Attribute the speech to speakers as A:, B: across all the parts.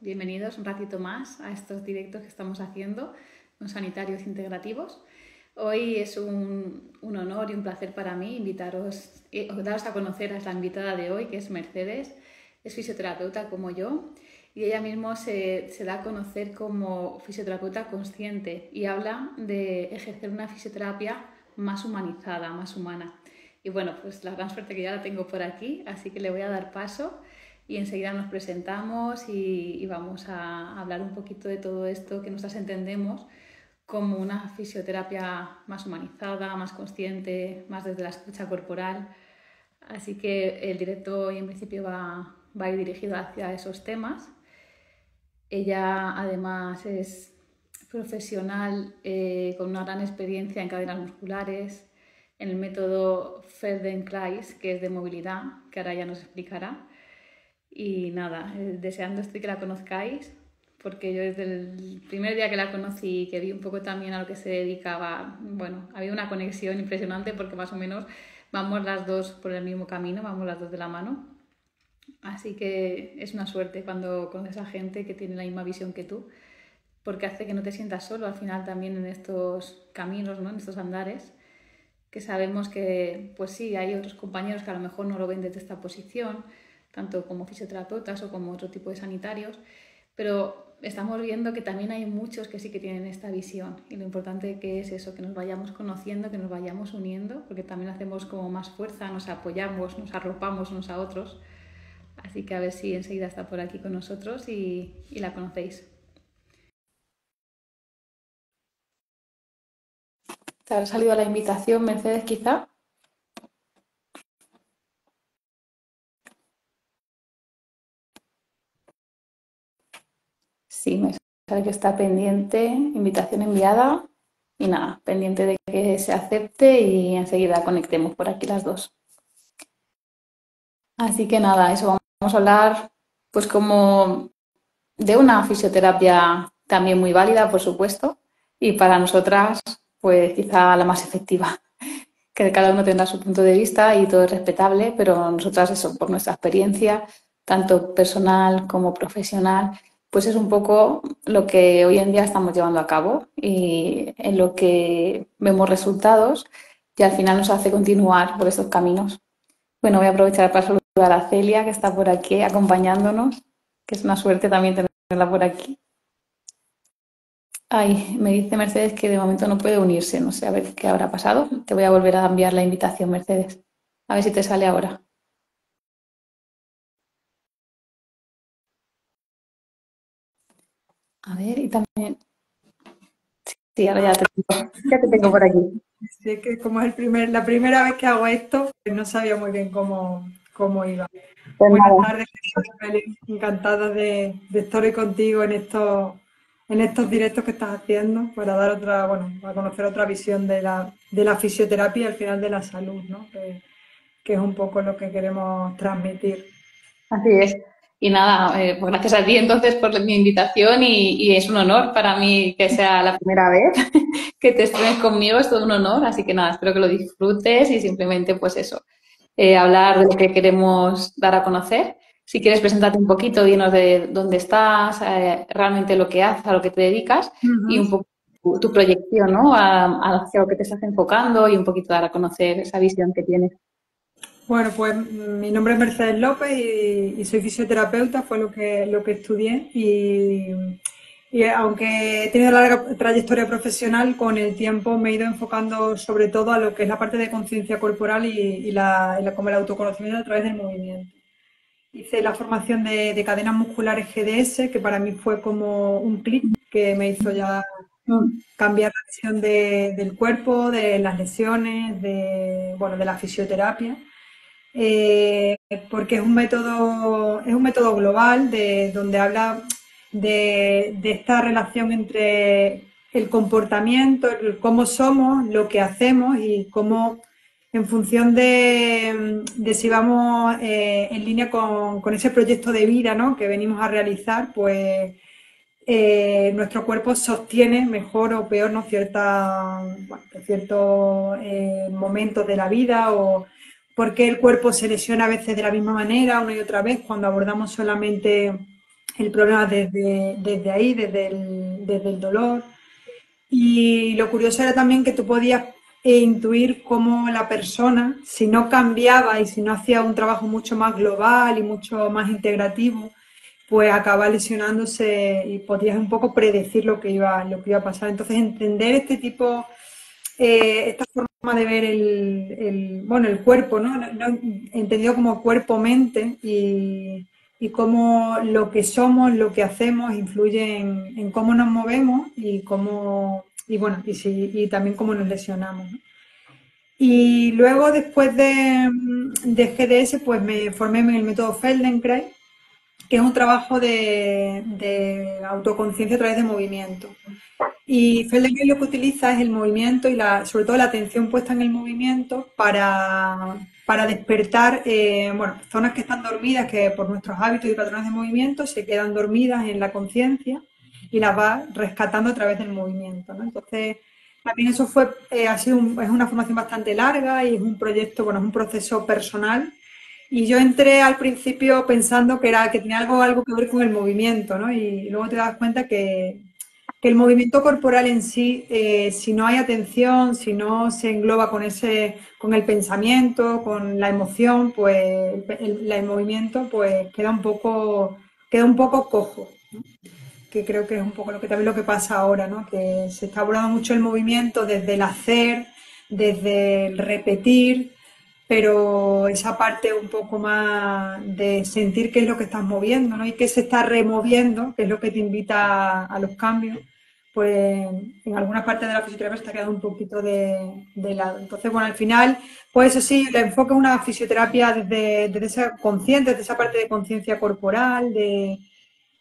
A: Bienvenidos un ratito más a estos directos que estamos haciendo con sanitarios integrativos. Hoy es un honor y un placer para mí invitaros, daros a conocer a la invitada de hoy, que es Mercedes. Es fisioterapeuta como yo y ella misma se da a conocer como fisioterapeuta consciente y habla de ejercer una fisioterapia más humanizada, más humana. Y bueno, pues la gran suerte que ya la tengo por aquí, así que le voy a dar paso y enseguida nos presentamos y vamos a hablar un poquito de todo esto que nosotras entendemos como una fisioterapia más humanizada, más consciente, más desde la escucha corporal. Así que el directo hoy en principio va a ir dirigido hacia esos temas. Ella además es profesional con una gran experiencia en cadenas musculares, en el método Feldenkrais, que es de movilidad, que ahora ya nos explicará. Y nada, deseando estoy que la conozcáis, porque yo desde el primer día que la conocí, que vi un poco también a lo que se dedicaba, bueno, había una conexión impresionante porque más o menos vamos las dos por el mismo camino, vamos las dos de la mano. Así que es una suerte cuando conoces a gente que tiene la misma visión que tú, porque hace que no te sientas solo al final también en estos caminos, ¿no? En estos andares, que sabemos que, pues sí, hay otros compañeros que a lo mejor no lo ven desde esta posición, tanto como fisioterapeutas o como otro tipo de sanitarios, pero estamos viendo que también hay muchos que sí que tienen esta visión y lo importante que es eso, que nos vayamos conociendo, que nos vayamos uniendo, porque también hacemos como más fuerza, nos apoyamos, nos arropamos unos a otros. Así que a ver si enseguida está por aquí con nosotros y la conocéis. ¿Te habrá salido la invitación, Mercedes, quizá? Sí, me sale que está pendiente, invitación enviada y nada, pendiente de que se acepte y enseguida conectemos por aquí las dos. Así que nada, eso vamos a hablar pues como de una fisioterapia también muy válida, por supuesto, y para nosotras pues quizá la más efectiva, que cada uno tendrá su punto de vista y todo es respetable, pero nosotras eso, por nuestra experiencia, tanto personal como profesional, pues es un poco lo que hoy en día estamos llevando a cabo y en lo que vemos resultados y al final nos hace continuar por estos caminos. Bueno, voy a aprovechar para saludar a Celia, que está por aquí acompañándonos, que es una suerte también tenerla por aquí. Ay, me dice Mercedes que de momento no puede unirse, no sé a ver qué habrá pasado. Te voy a volver a enviar la invitación, Mercedes. A ver si te sale ahora. A ver, y también. Sí, ahora ya te tengo por aquí.
B: Sí, que como es la primera vez que hago esto, pues no sabía muy bien cómo iba.
A: Pues
B: Buenas
A: nada.
B: tardes, Feli. Encantada de estar hoy contigo en estos directos que estás haciendo para dar otra, bueno, para conocer otra visión de la fisioterapia y al final de la salud, ¿no? Que es un poco lo que queremos transmitir.
A: Así es. Y nada, pues gracias a ti entonces por mi invitación y es un honor para mí que sea la primera vez que te estrenes conmigo, es todo un honor, así que nada, espero que lo disfrutes y simplemente pues eso, hablar de lo que queremos dar a conocer. Si quieres presentarte un poquito, dinos de dónde estás, realmente lo que haces, a lo que te dedicas y
B: Ujú.
A: un poco tu proyección, ¿no? Hacia lo que te estás enfocando y un poquito dar a conocer esa visión que tienes.
B: Bueno, pues mi nombre es Mercedes López y soy fisioterapeuta, fue lo que estudié y aunque he tenido larga trayectoria profesional, con el tiempo me he ido enfocando sobre todo a lo que es la parte de conciencia corporal como el autoconocimiento a través del movimiento. Hice la formación de cadenas musculares GDS, que para mí fue como un clic que me hizo ya
A: Mm.
B: cambiar la visión del cuerpo, de las lesiones, bueno, de la fisioterapia, eh, porque es un método global donde habla de esta relación entre el comportamiento, cómo somos, lo que hacemos y cómo, en función de si vamos en línea con ese proyecto de vida, ¿no?, que venimos a realizar, pues nuestro cuerpo sostiene mejor o peor, ¿no?, ciertos momentos de la vida, o por qué el cuerpo se lesiona a veces de la misma manera una y otra vez cuando abordamos solamente el problema desde ahí, desde el dolor. Y lo curioso era también que tú podías intuir cómo la persona, si no cambiaba y si no hacía un trabajo mucho más global y mucho más integrativo, pues acaba lesionándose y podías un poco predecir lo que iba a pasar. Entonces, entender este tipo, esta forma de ver bueno, el cuerpo, ¿no? Entendido como cuerpo-mente y cómo lo que somos, lo que hacemos, influye en cómo nos movemos y cómo, y bueno, y también cómo nos lesionamos, ¿no? Y luego, después de GDS, pues me formé en el método Feldenkrais, que es un trabajo de autoconciencia a través de movimiento. Y Feldenkrais lo que utiliza es el movimiento y sobre todo la atención puesta en el movimiento para despertar bueno, zonas que están dormidas, que por nuestros hábitos y patrones de movimiento se quedan dormidas en la conciencia y las va rescatando a través del movimiento, ¿no? Entonces, también eso es una formación bastante larga y es un proyecto, bueno, es un proceso personal. Y yo entré al principio pensando que tenía algo que ver con el movimiento, ¿no? Y luego te das cuenta que el movimiento corporal en sí, si no hay atención, si no se engloba con el pensamiento, con la emoción, pues el movimiento pues queda un poco cojo, ¿no? Que creo que es un poco también lo que pasa ahora, ¿no? Que se está abordando mucho el movimiento desde el hacer, desde el repetir, pero esa parte un poco más de sentir qué es lo que estás moviendo, ¿no? Y qué se está removiendo, que es lo que te invita a los cambios, pues en algunas partes de la fisioterapia se está quedando un poquito de lado. Entonces, bueno, al final, pues eso sí, el enfoque es una fisioterapia desde esa consciente, desde esa parte de conciencia corporal, de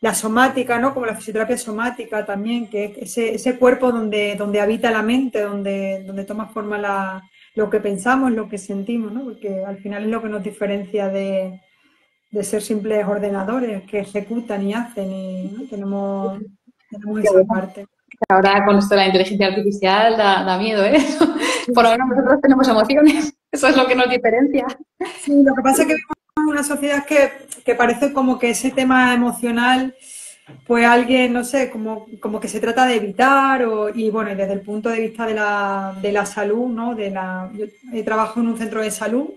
B: la somática, ¿no? Como la fisioterapia somática también, que es ese cuerpo donde habita la mente, donde toma forma lo que pensamos, lo que sentimos, ¿no? Porque al final es lo que nos diferencia de ser simples ordenadores que ejecutan y hacen y, ¿no? Tenemos
A: Qué
B: esa
A: bueno.
B: parte.
A: Ahora con esto de la inteligencia artificial da miedo, ¿eh? Por lo menos nosotros tenemos emociones. Eso es lo que nos diferencia.
B: Sí, lo que pasa es que vivimos en una sociedad que parece como que ese tema emocional, pues alguien, no sé, como que se trata de evitar, y bueno, y desde el punto de vista de la salud, ¿no? Yo trabajo en un centro de salud,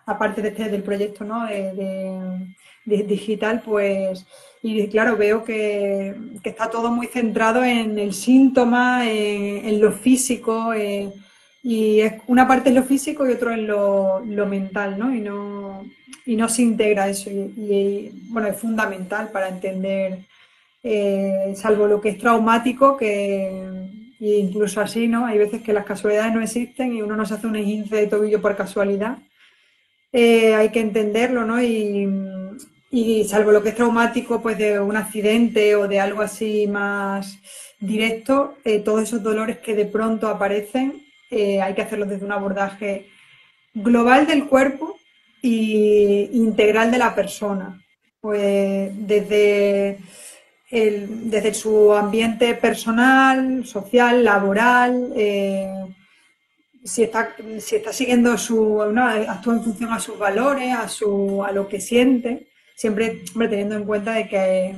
B: aparte del proyecto, ¿no? De digital, pues, y claro, veo que está todo muy centrado en el síntoma, en lo físico, y una parte es lo físico y otro es lo mental, ¿no? Y no se integra eso. Bueno, es fundamental para entender, salvo lo que es traumático, y incluso así, ¿no? Hay veces que las casualidades no existen y uno no se hace un esguince de tobillo por casualidad. Hay que entenderlo, ¿no? Y salvo lo que es traumático, pues de un accidente o de algo así más directo, todos esos dolores que de pronto aparecen, hay que hacerlos desde un abordaje global del cuerpo e integral de la persona. Pues desde su ambiente personal, social, laboral, si está siguiendo ¿no? Actúa en función a sus valores, a lo que siente, siempre, hombre, teniendo en cuenta de que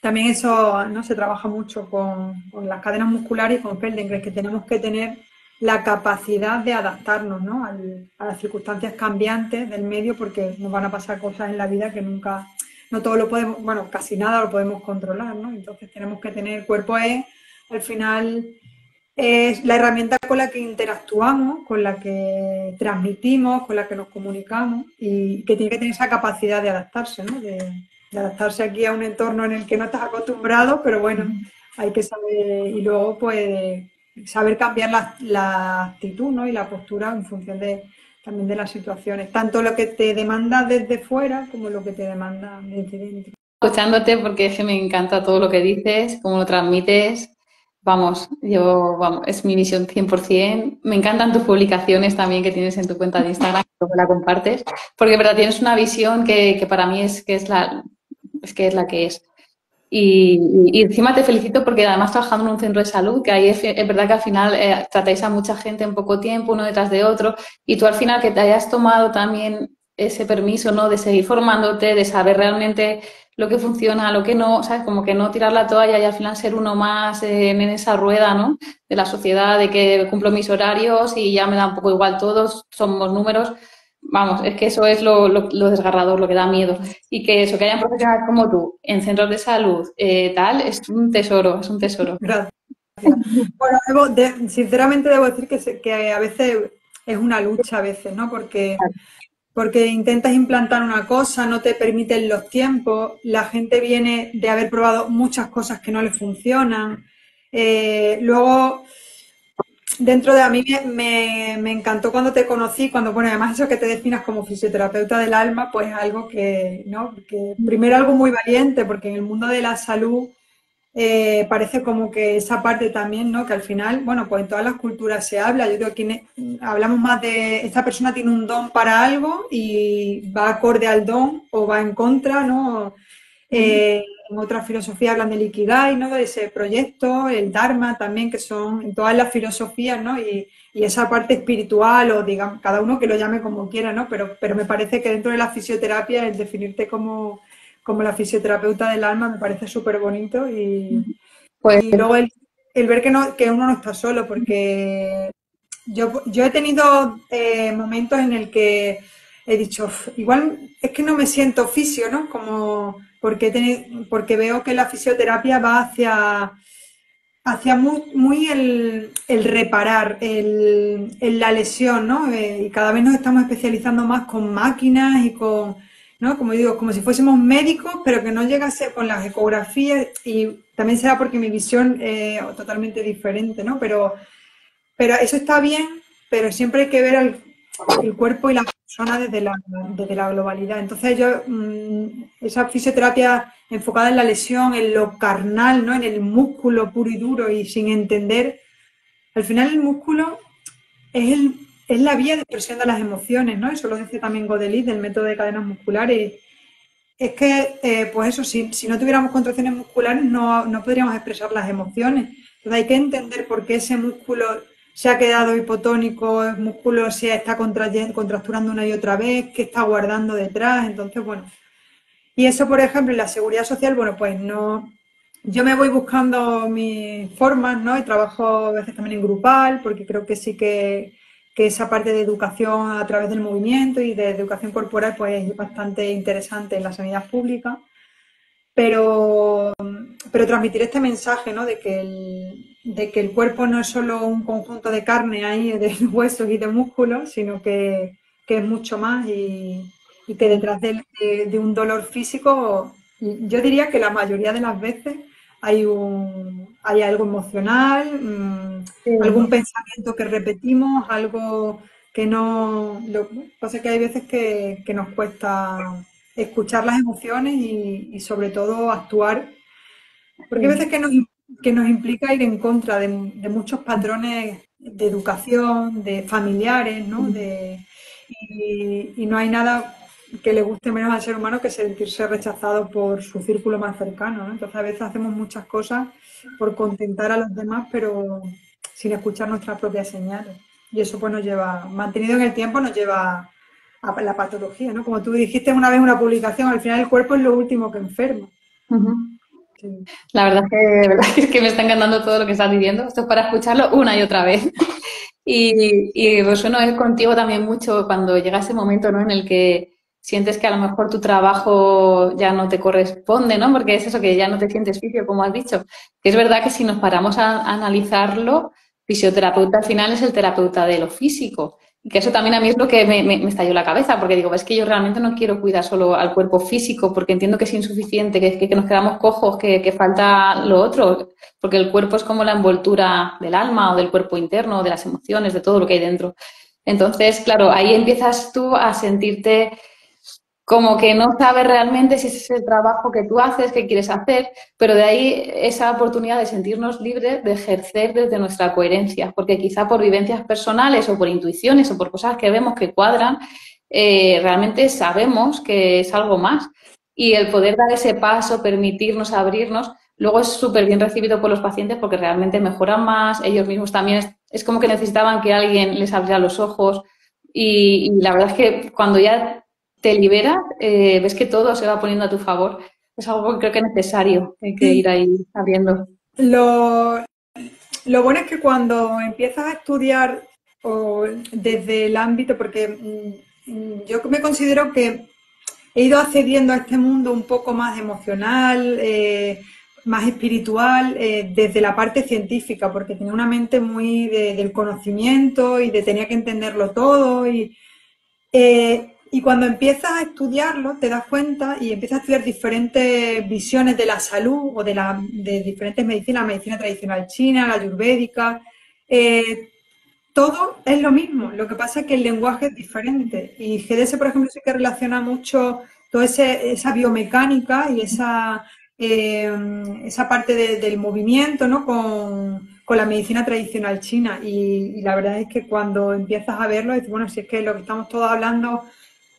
B: también eso, ¿no? Se trabaja mucho con las cadenas musculares y con Feldenkrais, que tenemos que tener la capacidad de adaptarnos, ¿no? A las circunstancias cambiantes del medio, porque nos van a pasar cosas en la vida que nunca, no todo lo podemos, bueno, casi nada lo podemos controlar, ¿no? Entonces tenemos que tener, el cuerpo al final, es la herramienta con la que interactuamos, con la que transmitimos, con la que nos comunicamos y que tiene que tener esa capacidad de adaptarse, ¿no? De adaptarse aquí a un entorno en el que no estás acostumbrado, pero bueno, hay que saber, y luego pues saber cambiar la actitud, ¿no? Y la postura en función también de las situaciones, tanto lo que te demanda desde fuera como lo que te demanda desde dentro.
A: Escuchándote porque es que me encanta todo lo que dices, cómo lo transmites. Vamos, es mi visión 100%. Me encantan tus publicaciones también que tienes en tu cuenta de Instagram, que la compartes, porque verdad tienes una visión que para mí es la que es. Y encima te felicito porque además trabajando en un centro de salud, que ahí es verdad que al final tratáis a mucha gente en poco tiempo, uno detrás de otro, y tú al final que te hayas tomado también ese permiso, ¿no? De seguir formándote, de saber realmente lo que funciona, lo que no, ¿sabes? Como que no tirar la toalla y al final ser uno más en esa rueda, ¿no? De la sociedad, de que cumplo mis horarios y ya me da un poco igual, todos somos números. Vamos, es que eso es lo desgarrador, lo que da miedo. Y que eso, que hayan profesionales como tú en centros de salud, tal, es un tesoro, es un tesoro.
B: Gracias. Bueno, sinceramente debo decir que a veces es una lucha, a veces, ¿no? Porque intentas implantar una cosa, no te permiten los tiempos, la gente viene de haber probado muchas cosas que no le funcionan. Luego, dentro de a mí me encantó cuando te conocí, cuando, bueno, además eso que te definas como fisioterapeuta del alma, pues algo que, ¿no? Que primero algo muy valiente, porque en el mundo de la salud parece como que esa parte también, ¿no? Que al final, bueno, pues en todas las culturas se habla. Yo creo que hablamos más de esta persona tiene un don para algo y va acorde al don o va en contra, ¿no? En otra filosofía hablan del Ikigai, ¿no? De ese proyecto, el Dharma también, que son en todas las filosofías, ¿no? Y esa parte espiritual o digamos, cada uno que lo llame como quiera, ¿no? Pero me parece que dentro de la fisioterapia el definirte como la fisioterapeuta del alma me parece súper bonito
A: Pues
B: y luego el ver que uno no está solo, porque yo he tenido momentos en el que he dicho, igual es que no me siento fisio, ¿no? Como porque veo que la fisioterapia va hacia muy el reparar, la lesión, ¿no? Y cada vez nos estamos especializando más con máquinas y con, ¿no? Como digo, como si fuésemos médicos, pero que no llegase con las ecografías y también será porque mi visión es totalmente diferente, ¿no? Pero eso está bien, pero siempre hay que ver el cuerpo y la persona desde la globalidad. Entonces yo, esa fisioterapia enfocada en la lesión, en lo carnal, ¿no? En el músculo puro y duro y sin entender, al final el músculo es la vía de expresión de las emociones, ¿no? Eso lo dice también Godelis del método de cadenas musculares. Es que, pues eso, si no tuviéramos contracciones musculares no podríamos expresar las emociones. Entonces hay que entender por qué ese músculo se ha quedado hipotónico, el músculo se está contracturando una y otra vez, qué está guardando detrás. Entonces, bueno. Y eso, por ejemplo, en la seguridad social, bueno, pues no. Yo me voy buscando mis formas, ¿no? Y trabajo a veces también en grupal, porque creo que sí que esa parte de educación a través del movimiento y de educación corporal, pues es bastante interesante en la sanidad pública. Pero, pero transmitir este mensaje, ¿no? De que el cuerpo no es solo un conjunto de carne ahí, de huesos y de músculos, sino que es mucho más y que detrás de un dolor físico, yo diría que la mayoría de las veces hay algo emocional, algún pensamiento que repetimos, algo que no. Lo que pasa es que hay veces que nos cuesta escuchar las emociones y sobre todo actuar, porque hay veces que nos implica ir en contra de muchos patrones de educación, de familiares, ¿no? Y no hay nada que le guste menos al ser humano que sentirse rechazado por su círculo más cercano, ¿no? Entonces a veces hacemos muchas cosas por contentar a los demás, pero sin escuchar nuestras propias señales. Y eso pues mantenido en el tiempo, nos lleva a la patología, ¿no? Como tú dijiste una vez en una publicación, al final el cuerpo es lo último que enferma. Sí.
A: la verdad es que me está encantando todo lo que estás diciendo. Esto es para escucharlo una y otra vez. Y resueno contigo también mucho cuando llega ese momento, ¿no? En el que sientes que a lo mejor tu trabajo ya no te corresponde, ¿no? Porque es eso, que ya no te sientes fisio, como has dicho. Que es verdad que si nos paramos a analizarlo, fisioterapeuta al final es el terapeuta de lo físico. Y que eso también a mí es lo que me estalló la cabeza, porque digo, es que yo realmente no quiero cuidar solo al cuerpo físico, porque entiendo que es insuficiente, que nos quedamos cojos, que falta lo otro, porque el cuerpo es como la envoltura del alma o del cuerpo interno, o de las emociones, de todo lo que hay dentro. Entonces, claro, ahí empiezas tú a sentirte como que no sabes realmente si ese es el trabajo que tú haces, que quieres hacer, pero de ahí esa oportunidad de sentirnos libres de ejercer desde nuestra coherencia, porque quizá por vivencias personales o por intuiciones o por cosas que vemos que cuadran, realmente sabemos que es algo más. Y el poder dar ese paso, permitirnos abrirnos, luego es súper bien recibido por los pacientes porque realmente mejoran más, ellos mismos también es como que necesitaban que alguien les abriera los ojos y la verdad es que cuando ya te liberas, ves que todo se va poniendo a tu favor. Es algo que creo que es necesario, hay que ir
B: Sí,
A: ahí abriendo.
B: lo, lo bueno es que cuando empiezas a estudiar o desde el ámbito, porque yo me considero que he ido accediendo a este mundo un poco más emocional, más espiritual, desde la parte científica, porque tenía una mente muy del conocimiento y de tenía que entenderlo todo. Y cuando empiezas a estudiarlo, te das cuenta y empiezas a estudiar diferentes visiones de la salud o de diferentes medicinas, la medicina tradicional china, la ayurvédica, eh, todo es lo mismo, lo que pasa es que el lenguaje es diferente. Y GDS, por ejemplo, sí que relaciona mucho toda esa biomecánica y eh, esa parte del movimiento, ¿no? Con la medicina tradicional china. Y la verdad es que cuando empiezas a verlo, dices, bueno, si es que lo que estamos todos hablando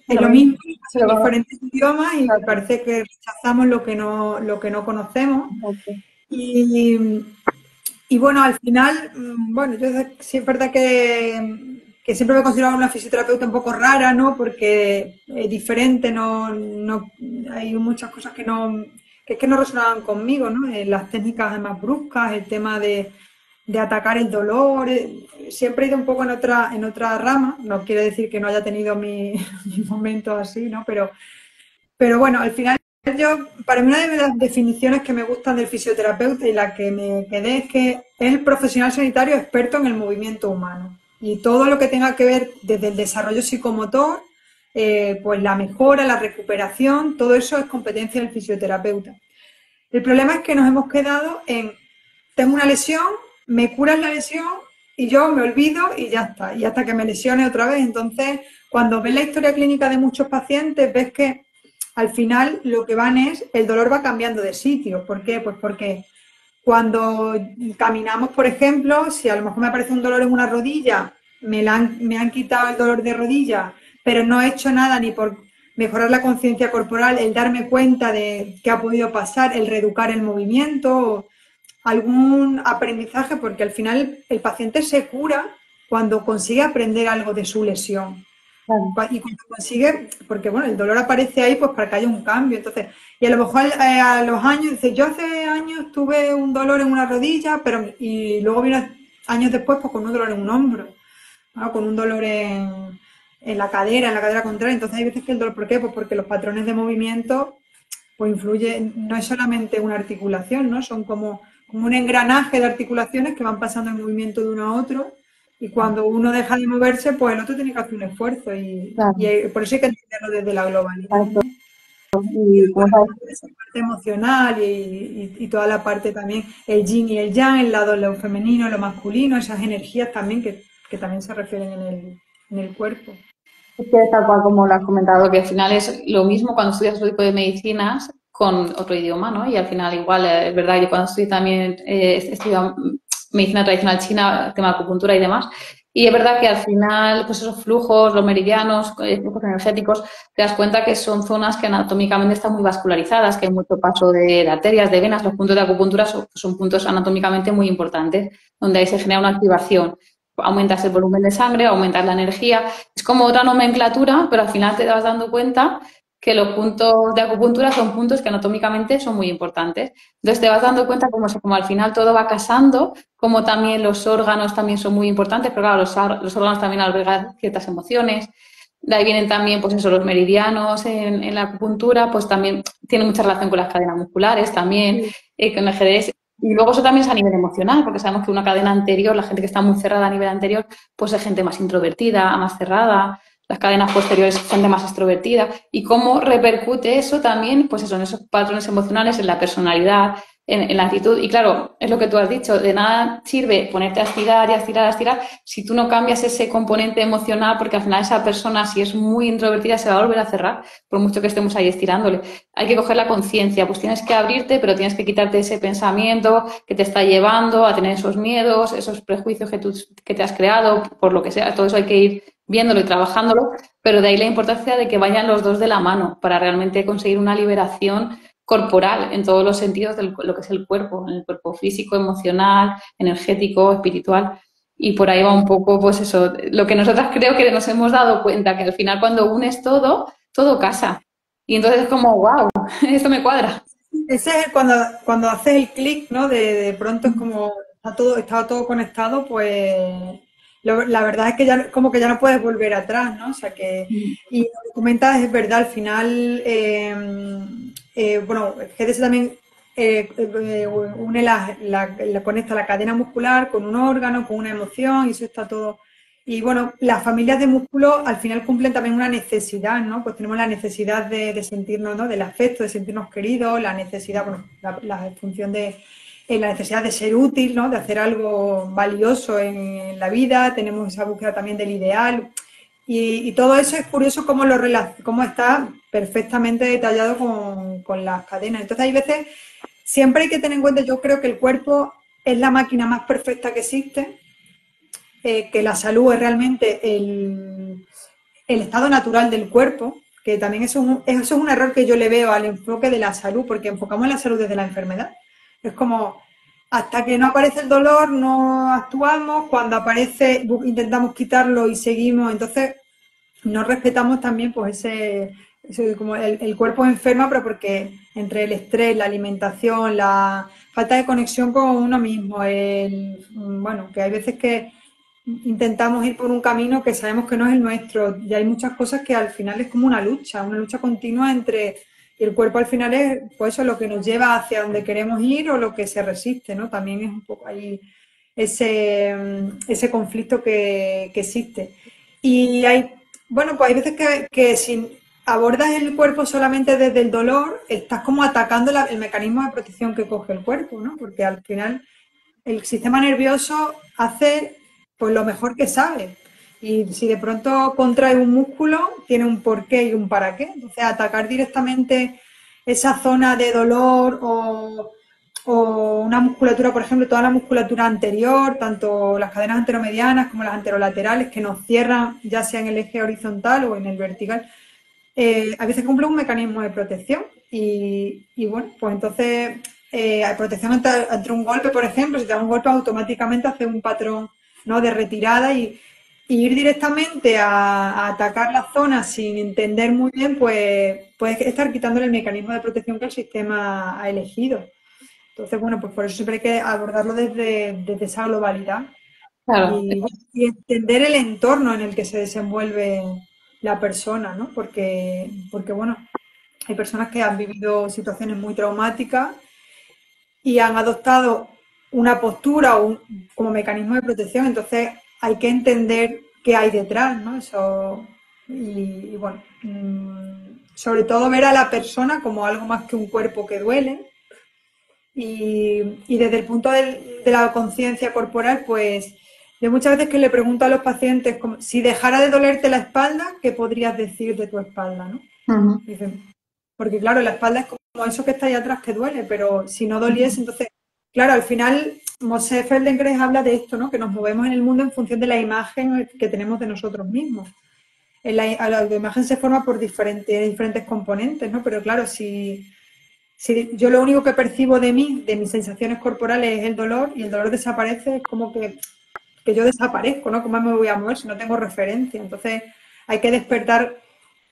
B: es
A: Lo
B: lo
A: mismo,
B: mismo, son
A: pero
B: diferentes idiomas y
A: exacto,
B: parece que rechazamos lo que no conocemos.
A: exacto.
B: Y, y bueno, al final, bueno, sí es verdad que siempre me he considerado una fisioterapeuta un poco rara, ¿no? Porque es diferente, hay muchas cosas que es que no resonaban conmigo, ¿no? Las técnicas más bruscas, el tema de atacar el dolor, siempre he ido un poco en otra rama, no quiere decir que no haya tenido mis momentos así, ¿no? Pero bueno, al final para mí una de las definiciones que me gustan del fisioterapeuta y la que me quedé es que es el profesional sanitario experto en el movimiento humano. Y todo lo que tenga que ver desde el desarrollo psicomotor, pues la mejora, la recuperación, todo eso es competencia del fisioterapeuta. El problema es que nos hemos quedado en, tengo una lesión, me curas la lesión y yo me olvido y ya está. Y hasta que me lesione otra vez. Entonces, cuando ves la historia clínica de muchos pacientes, ves que al final lo que van es, el dolor va cambiando de sitio. ¿Por qué? Pues porque cuando caminamos, por ejemplo, si a lo mejor me aparece un dolor en una rodilla, me han quitado el dolor de rodilla, pero no he hecho nada ni por mejorar la conciencia corporal, el darme cuenta de qué ha podido pasar, el reeducar el movimiento, algún aprendizaje, porque al final el paciente se cura cuando consigue aprender algo de su lesión.
A: Claro.
B: Y cuando consigue, porque bueno, el dolor aparece ahí pues para que haya un cambio. Entonces, y a lo mejor a los años, dice, yo hace años tuve un dolor en una rodilla, y luego viene años después pues con un dolor en un hombro, ¿no? Con un dolor en la cadera contraria. Entonces hay veces que el dolor, ¿por qué? Pues porque los patrones de movimiento pues influyen, no es solamente una articulación, ¿no? Son como un engranaje de articulaciones que van pasando el movimiento de uno a otro y cuando uno deja de moverse, pues el otro tiene que hacer un esfuerzo
A: Claro,
B: por eso hay que entenderlo desde la globalidad,
A: exacto.
B: ¿no? Y
A: Y como
B: bueno,
A: sabes,
B: esa parte emocional y toda la parte también, el yin y el yang, el lado lo femenino, lo masculino, esas energías también que también se refieren en el cuerpo.
A: es que tal cual como lo has comentado, que al final es lo mismo cuando estudias otro tipo de medicinas con otro idioma, ¿no? Y al final igual, es verdad, yo cuando estudié también, he estudiado medicina tradicional china, tema de acupuntura y demás, y es verdad que al final, pues esos flujos, los meridianos, flujos energéticos, te das cuenta que son zonas que anatómicamente están muy vascularizadas, que hay mucho paso de arterias, de venas, los puntos de acupuntura son puntos anatómicamente muy importantes, donde ahí se genera una activación. Aumentas el volumen de sangre, aumentas la energía. Es como otra nomenclatura, pero al final te vas dando cuenta que los puntos de acupuntura son puntos que anatómicamente son muy importantes. Entonces te vas dando cuenta como al final todo va casando, como también los órganos también son muy importantes, pero claro, los órganos también albergan ciertas emociones. De ahí vienen también, pues eso, los meridianos en la acupuntura, pues también tiene mucha relación con las cadenas musculares también, con el GDS. Y luego eso también es a nivel emocional, porque sabemos que una cadena anterior, la gente que está muy cerrada a nivel anterior, pues es gente más introvertida, más cerrada, las cadenas posteriores gente más extrovertida. Y cómo repercute eso también, pues eso, en esos patrones emocionales, en la personalidad, en la actitud. Y claro, es lo que tú has dicho, de nada sirve ponerte a estirar y a estirar, a estirar, si tú no cambias ese componente emocional, porque al final esa persona, si es muy introvertida, se va a volver a cerrar, por mucho que estemos ahí estirándole. Hay que coger la conciencia, pues tienes que abrirte, pero tienes que quitarte ese pensamiento que te está llevando a tener esos miedos, esos prejuicios que te has creado, por lo que sea. Todo eso hay que ir viéndolo y trabajándolo, pero de ahí la importancia de que vayan los dos de la mano para realmente conseguir una liberación corporal en todos los sentidos de lo que es el cuerpo, en el cuerpo físico, emocional, energético, espiritual. Y por ahí va un poco, pues eso, lo que nosotras creo que nos hemos dado cuenta, que al final cuando unes todo, todo casa. Y entonces es como, wow, esto me cuadra.
B: Ese es cuando haces el clic, ¿no? De pronto es como está todo conectado, pues la verdad es que ya como que ya no puedes volver atrás, ¿no? O sea que, y lo que comentas es verdad, al final, bueno, GDS también une conecta la cadena muscular con un órgano, con una emoción, y eso está todo. Y bueno, las familias de músculo al final cumplen también una necesidad, ¿no? Pues tenemos la necesidad de sentirnos, ¿no? Del afecto, de sentirnos queridos, la necesidad, bueno, la función de la necesidad de ser útil, ¿no? De hacer algo valioso en la vida, tenemos esa búsqueda también del ideal. Y todo eso es curioso cómo está perfectamente detallado con las cadenas. Entonces hay veces, siempre hay que tener en cuenta, yo creo que el cuerpo es la máquina más perfecta que existe, que la salud es realmente el estado natural del cuerpo, que también eso es un error que yo le veo al enfoque de la salud, porque enfocamos la salud desde la enfermedad. Es como, hasta que no aparece el dolor, no actuamos, cuando aparece intentamos quitarlo y seguimos, entonces no respetamos también pues como el cuerpo enferma, pero porque entre el estrés, la alimentación, la falta de conexión con uno mismo, bueno, que hay veces que intentamos ir por un camino que sabemos que no es el nuestro y hay muchas cosas que al final es como una lucha continua entre y el cuerpo al final es pues eso lo que nos lleva hacia donde queremos ir o lo que se resiste, ¿no? También es un poco ahí ese conflicto que existe. Y hay, bueno, pues hay veces que si abordas el cuerpo solamente desde el dolor, estás como atacando el mecanismo de protección que coge el cuerpo, ¿no? Porque al final el sistema nervioso hace pues lo mejor que sabe. Y si de pronto contrae un músculo, tiene un porqué y un para qué. Entonces, atacar directamente esa zona de dolor o una musculatura, por ejemplo, toda la musculatura anterior, tanto las cadenas anteromedianas como las anterolaterales, que nos cierran ya sea en el eje horizontal o en el vertical, a veces cumple un mecanismo de protección y bueno, pues entonces hay protección ante un golpe, por ejemplo, si te da un golpe automáticamente hace un patrón, ¿no? De retirada y ir directamente a atacar la zona sin entender muy bien, pues puedes estar quitándole el mecanismo de protección que el sistema ha elegido. Entonces, bueno, pues por eso siempre hay que abordarlo desde esa globalidad
A: Claro,
B: y entender el entorno en el que se desenvuelve la persona, ¿no? Porque bueno, hay personas que han vivido situaciones muy traumáticas y han adoptado una postura como mecanismo de protección, entonces hay que entender qué hay detrás, ¿no? Eso, y bueno, sobre todo ver a la persona como algo más que un cuerpo que duele y desde el punto de la conciencia corporal, pues yo muchas veces que le pregunto a los pacientes, como, si dejara de dolerte la espalda, ¿qué podrías decir de tu espalda? ¿No?
A: ujú,
B: Dicen, porque claro, la espalda es como eso que está ahí atrás que duele, pero si no doliese, entonces, claro, al final Moshe Feldenkrais habla de esto, ¿no? Que nos movemos en el mundo en función de la imagen que tenemos de nosotros mismos. La imagen se forma por diferentes componentes, ¿no? Pero claro, si yo lo único que percibo de mí, de mis sensaciones corporales, es el dolor y el dolor desaparece, es como que yo desaparezco, ¿no? ¿Cómo me voy a mover si no tengo referencia? Entonces hay que despertar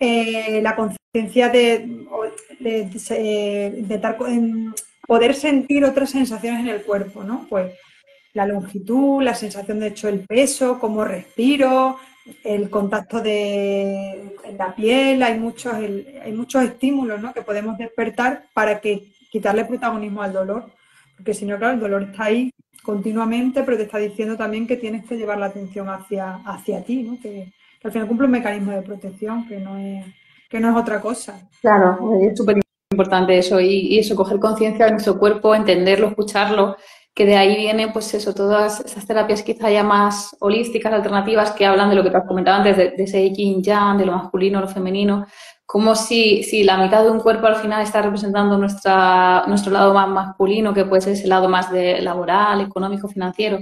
B: la conciencia poder sentir otras sensaciones en el cuerpo, ¿no? Pues la longitud, la sensación de hecho el peso, cómo respiro, el contacto en la piel, hay muchos estímulos, ¿no? Que podemos despertar para que quitarle protagonismo al dolor, porque si no, claro, el dolor está ahí continuamente, pero te está diciendo también que tienes que llevar la atención hacia ti, ¿no? Que al final cumple un mecanismo de protección que no es otra cosa.
A: claro, es súper importante eso y eso, coger conciencia de nuestro cuerpo, entenderlo, escucharlo, que de ahí vienen pues eso, todas esas terapias quizá ya más holísticas, alternativas, que hablan de lo que te has comentado antes, de ese yin yang, de lo masculino, lo femenino, como si la mitad de un cuerpo al final está representando nuestro lado más masculino, que puede ser ese lado más de laboral, económico, financiero,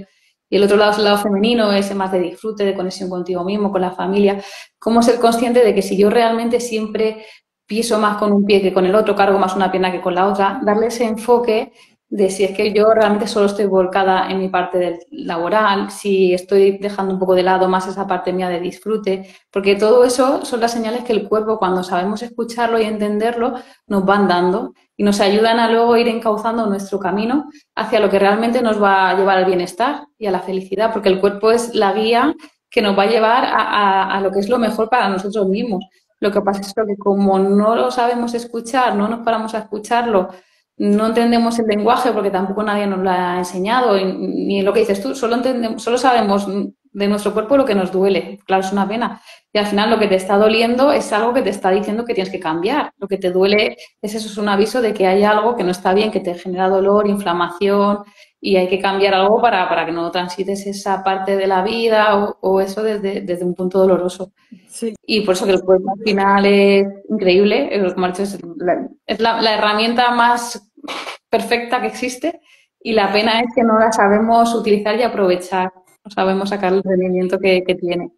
A: y el otro lado es el lado femenino, ese más de disfrute, de conexión contigo mismo, con la familia. Cómo ser consciente de que si yo realmente siempre piso más con un pie que con el otro, cargo más una pierna que con la otra, darle ese enfoque de si es que yo realmente solo estoy volcada en mi parte laboral, si estoy dejando un poco de lado más esa parte mía de disfrute, porque todo eso son las señales que el cuerpo, cuando sabemos escucharlo y entenderlo, nos van dando y nos ayudan a luego ir encauzando nuestro camino hacia lo que realmente nos va a llevar al bienestar y a la felicidad, porque el cuerpo es la guía que nos va a llevar a lo que es lo mejor para nosotros mismos. Lo que pasa es que como no lo sabemos escuchar, no nos paramos a escucharlo, no entendemos el lenguaje porque tampoco nadie nos lo ha enseñado, ni lo que dices tú, solo sabemos de nuestro cuerpo lo que nos duele. Claro, es una pena. Y al final lo que te está doliendo es algo que te está diciendo que tienes que cambiar. Lo que te duele es eso, es un aviso de que hay algo que no está bien, que te genera dolor, inflamación, y hay que cambiar algo para que no transites esa parte de la vida o eso desde un punto doloroso.
B: Sí.
A: Y por eso que el cuerpo al final es increíble, como ha dicho, es la herramienta más perfecta que existe y la pena es que no la sabemos utilizar y aprovechar, no sabemos sacar el rendimiento que tiene.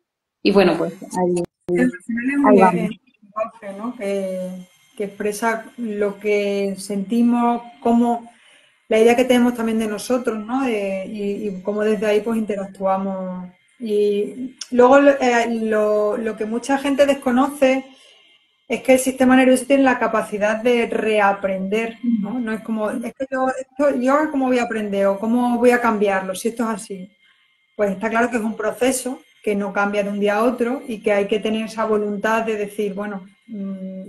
A: Y bueno, pues
B: Al final es un
A: ahí vamos.
B: lenguaje, ¿no? Que expresa lo que sentimos, cómo la idea que tenemos también de nosotros, ¿no? Y cómo desde ahí pues interactuamos. Y luego lo que mucha gente desconoce es que el sistema nervioso tiene la capacidad de reaprender, ¿no? No es como, es que yo cómo voy a aprender o cómo voy a cambiarlo, si esto es así. Pues está claro que es un proceso que no cambia de un día a otro y que hay que tener esa voluntad de decir, bueno,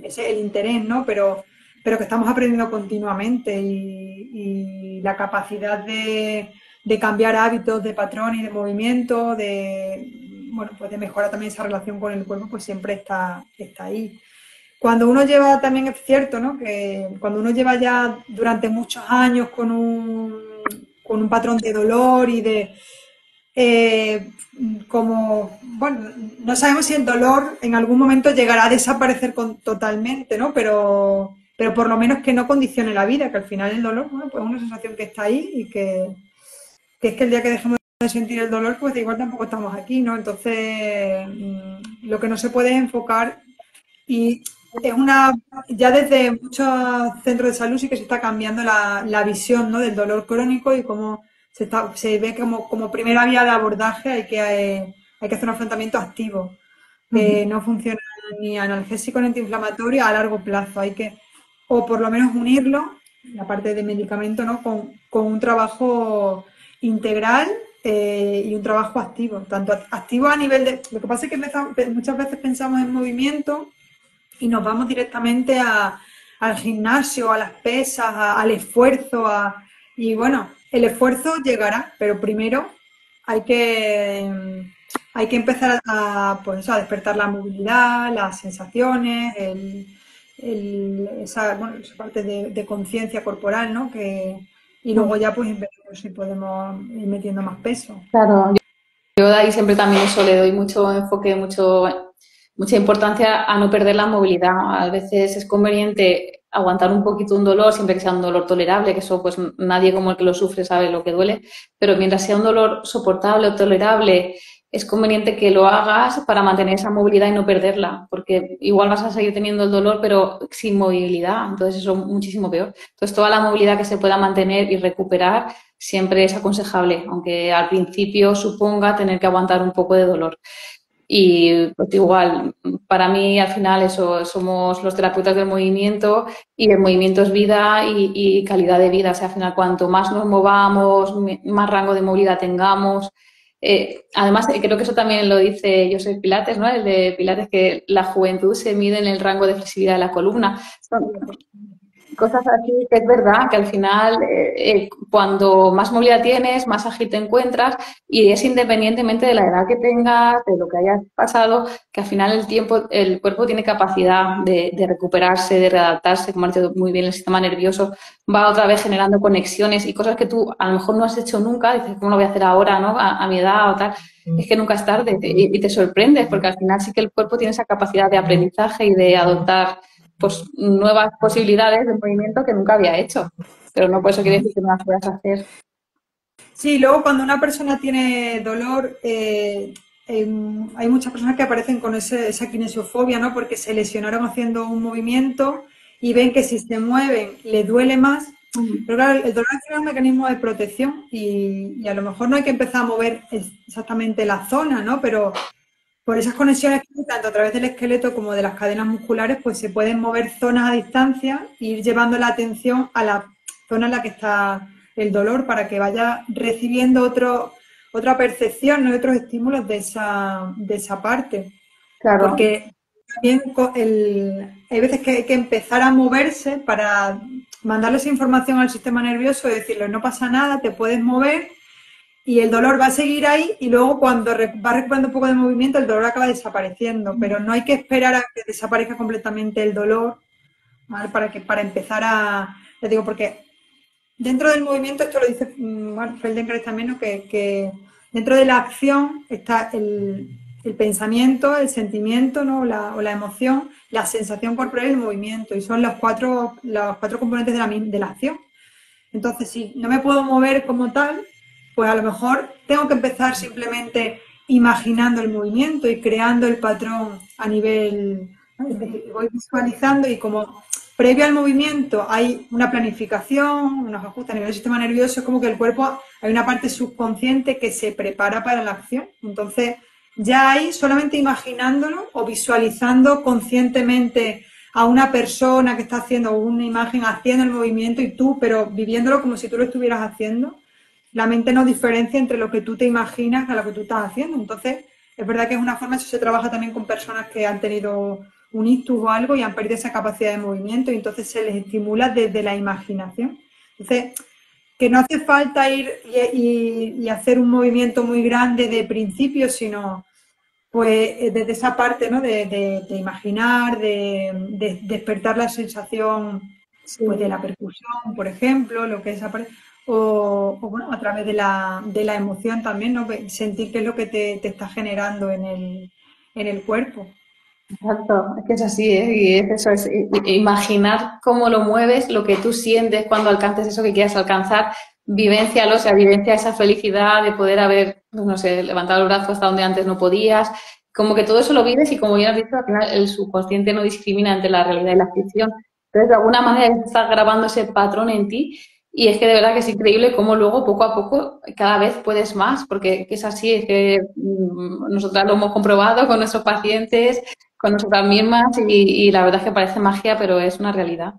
B: ese es el interés, ¿no? Pero que estamos aprendiendo continuamente y la capacidad de cambiar hábitos, de patrón y de movimiento, bueno, pues de mejorar también esa relación con el cuerpo, pues siempre está ahí. Cuando uno lleva, también es cierto, ¿no? Que cuando uno lleva ya durante muchos años con un patrón de dolor y de, como, bueno, no sabemos si el dolor en algún momento llegará a desaparecer totalmente, ¿no? Pero por lo menos que no condicione la vida, que al final el dolor, bueno, pues es una sensación que está ahí y que es que el día que dejemos de sentir el dolor, pues igual tampoco estamos aquí, ¿no? Entonces, lo que no se puede es enfocar y ya desde muchos centros de salud sí que se está cambiando la visión, ¿no? Del dolor crónico y cómo se ve como primera vía de abordaje hay que hacer un afrontamiento activo. No funciona ni analgésico ni antiinflamatorio a largo plazo. O por lo menos unirlo, la parte de medicamento, ¿no? Con un trabajo integral y un trabajo activo. Tanto activo a nivel de. Lo que pasa es que muchas veces pensamos en movimiento y nos vamos directamente al gimnasio, a las pesas, al esfuerzo. Y bueno, el esfuerzo llegará, pero primero hay que, hay que empezar pues, a despertar la movilidad, las sensaciones, esa parte de conciencia corporal, ¿no? Y luego ya pues veremos si podemos ir metiendo más peso.
A: Claro, yo de ahí siempre también eso le doy mucho enfoque, mucha importancia a no perder la movilidad. A veces es conveniente aguantar un poquito un dolor, siempre que sea un dolor tolerable, que eso pues nadie como el que lo sufre sabe lo que duele, pero mientras sea un dolor soportable o tolerable, es conveniente que lo hagas para mantener esa movilidad y no perderla, porque igual vas a seguir teniendo el dolor, pero sin movilidad, entonces eso es muchísimo peor. Entonces toda la movilidad que se pueda mantener y recuperar siempre es aconsejable, aunque al principio suponga tener que aguantar un poco de dolor. Y pues igual, para mí al final eso, somos los terapeutas del movimiento y el movimiento es vida y calidad de vida. O sea, al final cuanto más nos movamos, más rango de movilidad tengamos. Además, creo que eso también lo dice Joseph Pilates, ¿no? El de Pilates, que la juventud se mide en el rango de flexibilidad de la columna. Son cosas así que es verdad que al final cuando más movilidad tienes, más ágil te encuentras y es independientemente de la edad que tengas, de lo que hayas pasado, que al final el cuerpo tiene capacidad de recuperarse, de readaptarse, como ha dicho muy bien el sistema nervioso, va otra vez generando conexiones y cosas que tú a lo mejor no has hecho nunca, dices, ¿cómo lo voy a hacer ahora, no? A mi edad o tal. Es que nunca es tarde y te sorprendes porque al final sí que el cuerpo tiene esa capacidad de aprendizaje y de adoptar pues nuevas posibilidades de movimiento que nunca había hecho. Pero no por eso quiere decir que no las puedas hacer.
B: Sí, luego cuando una persona tiene dolor, hay muchas personas que aparecen con esa kinesiofobia, ¿no? Porque se lesionaron haciendo un movimiento y ven que si se mueven le duele más Pero claro, el dolor es un mecanismo de protección y a lo mejor no hay que empezar a mover exactamente la zona, ¿no? Pero por esas conexiones que hay, tanto a través del esqueleto como de las cadenas musculares, pues se pueden mover zonas a distancia e ir llevando la atención a la zona en la que está el dolor para que vaya recibiendo otra percepción, ¿no? Otros estímulos de esa parte.
A: Claro.
B: Porque también hay veces que hay que empezar a moverse para mandarle esa información al sistema nervioso y decirle, no pasa nada, te puedes mover y el dolor va a seguir ahí y luego cuando va recuperando un poco de movimiento el dolor acaba desapareciendo, pero no hay que esperar a que desaparezca completamente el dolor, ¿vale? Para empezar les digo, porque dentro del movimiento, esto lo dice bueno, Feldenkrais también, ¿no? que dentro de la acción está el pensamiento, el sentimiento, ¿no? o la emoción, la sensación corporal y el movimiento, y son los cuatro componentes de la acción. Entonces, si no me puedo mover como tal, pues a lo mejor tengo que empezar simplemente imaginando el movimiento y creando el patrón a nivel, voy visualizando y como previo al movimiento hay una planificación, unos ajustes a nivel del sistema nervioso, es como que el cuerpo, hay una parte subconsciente que se prepara para la acción. Entonces, ya ahí solamente imaginándolo o visualizando conscientemente a una persona que está haciendo una imagen haciendo el movimiento y tú, pero viviéndolo como si tú lo estuvieras haciendo, la mente no diferencia entre lo que tú te imaginas a lo que tú estás haciendo. Entonces, es verdad que es una forma, eso se trabaja también con personas que han tenido un ictus o algo y han perdido esa capacidad de movimiento y entonces se les estimula desde la imaginación. Entonces, que no hace falta ir y hacer un movimiento muy grande de principio, sino pues desde esa parte, ¿no? de imaginar, de despertar la sensación
A: Sí.
B: pues de la percusión, por ejemplo, lo que es o bueno, a través de la emoción también, ¿no? Sentir qué es lo que te está generando en el cuerpo.
A: Exacto, es que es así, ¿eh? Y es eso, es imaginar cómo lo mueves, lo que tú sientes cuando alcances eso que quieras alcanzar, vivéncialo, o sea, vivencia esa felicidad de poder haber, pues, no sé, levantado el brazo hasta donde antes no podías, como que todo eso lo vives y como bien has dicho, al final el subconsciente no discrimina entre la realidad y la ficción. Entonces, de alguna manera estás grabando ese patrón en ti y es que de verdad que es increíble cómo luego, poco a poco, cada vez puedes más, porque es así, es que nosotras lo hemos comprobado con nuestros pacientes, con nosotras mismas y la verdad es que parece magia, pero es una realidad.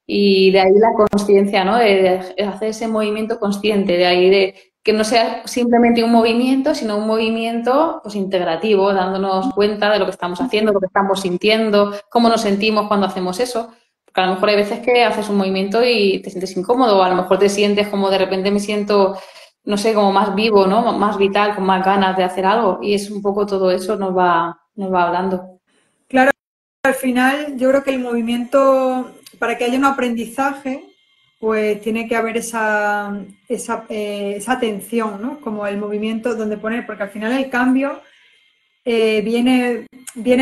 A: Y de ahí la conciencia, ¿no? De hacer ese movimiento consciente, de ahí de que no sea simplemente un movimiento, sino un movimiento pues integrativo, dándonos cuenta de lo que estamos haciendo, lo que estamos sintiendo, cómo nos sentimos cuando hacemos eso. Porque a lo mejor hay veces que haces un movimiento y te sientes incómodo, o a lo mejor te sientes como de repente me siento, no sé, como más vivo, ¿no? Más vital, con más ganas de hacer algo. Y es un poco todo eso nos va hablando.
B: Claro, al final yo creo que el movimiento, para que haya un aprendizaje, pues tiene que haber esa atención, ¿no? Como el movimiento donde poner, porque al final el cambio viene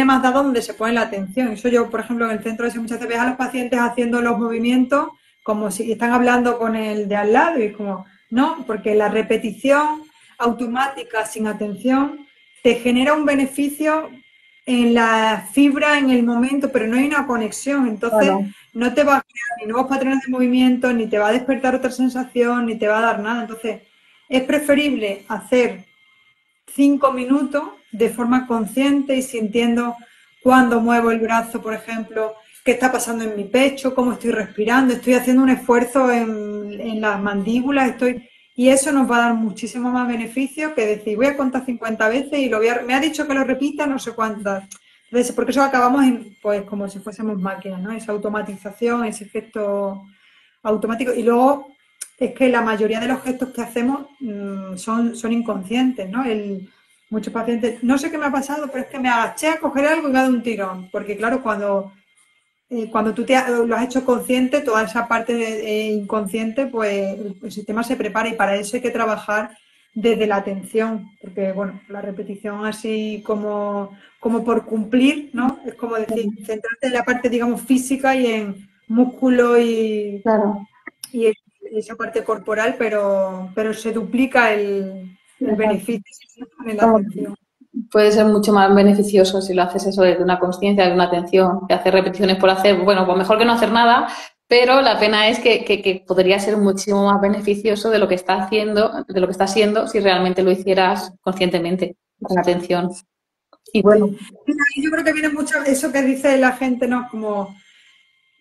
B: más dado donde se pone la atención. Eso yo, por ejemplo, en el centro de muchas veces ves a los pacientes haciendo los movimientos como si están hablando con el de al lado y es como, no, porque la repetición automática sin atención te genera un beneficio en la fibra, en el momento, pero no hay una conexión. Entonces,
A: Claro.
B: no te va a crear ni nuevos patrones de movimiento, ni te va a despertar otra sensación, ni te va a dar nada. Entonces, es preferible hacer 5 minutos de forma consciente y sintiendo cuándo muevo el brazo, por ejemplo, qué está pasando en mi pecho, cómo estoy respirando, estoy haciendo un esfuerzo en las mandíbulas, y eso nos va a dar muchísimo más beneficio que decir, voy a contar 50 veces y me ha dicho que lo repita no sé cuántas. Entonces, porque eso acabamos pues como si fuésemos máquinas, ¿no? Esa automatización, ese efecto automático. Y luego es que la mayoría de los gestos que hacemos son inconscientes, ¿no? Muchos pacientes, no sé qué me ha pasado, pero es que me agaché a coger algo y me ha dado un tirón. Porque claro, cuando tú lo has hecho consciente, toda esa parte inconsciente, pues el sistema se prepara y para eso hay que trabajar desde la atención, porque bueno, la repetición así como por cumplir, ¿no? Es como decir, centrarte en la parte, digamos, física y en músculo
A: Claro.
B: y esa parte corporal, pero se duplica el
A: Exacto.
B: beneficio en la atención.
A: Puede ser mucho más beneficioso si lo haces eso desde una conciencia, de una atención, que hacer repeticiones por hacer, bueno, pues mejor que no hacer nada, pero la pena es que podría ser muchísimo más beneficioso de lo que está haciendo, de lo que está haciendo si realmente lo hicieras conscientemente, con atención. Y bueno,
B: Sí. Mira, y yo creo que viene mucho eso que dice la gente, ¿no? Como,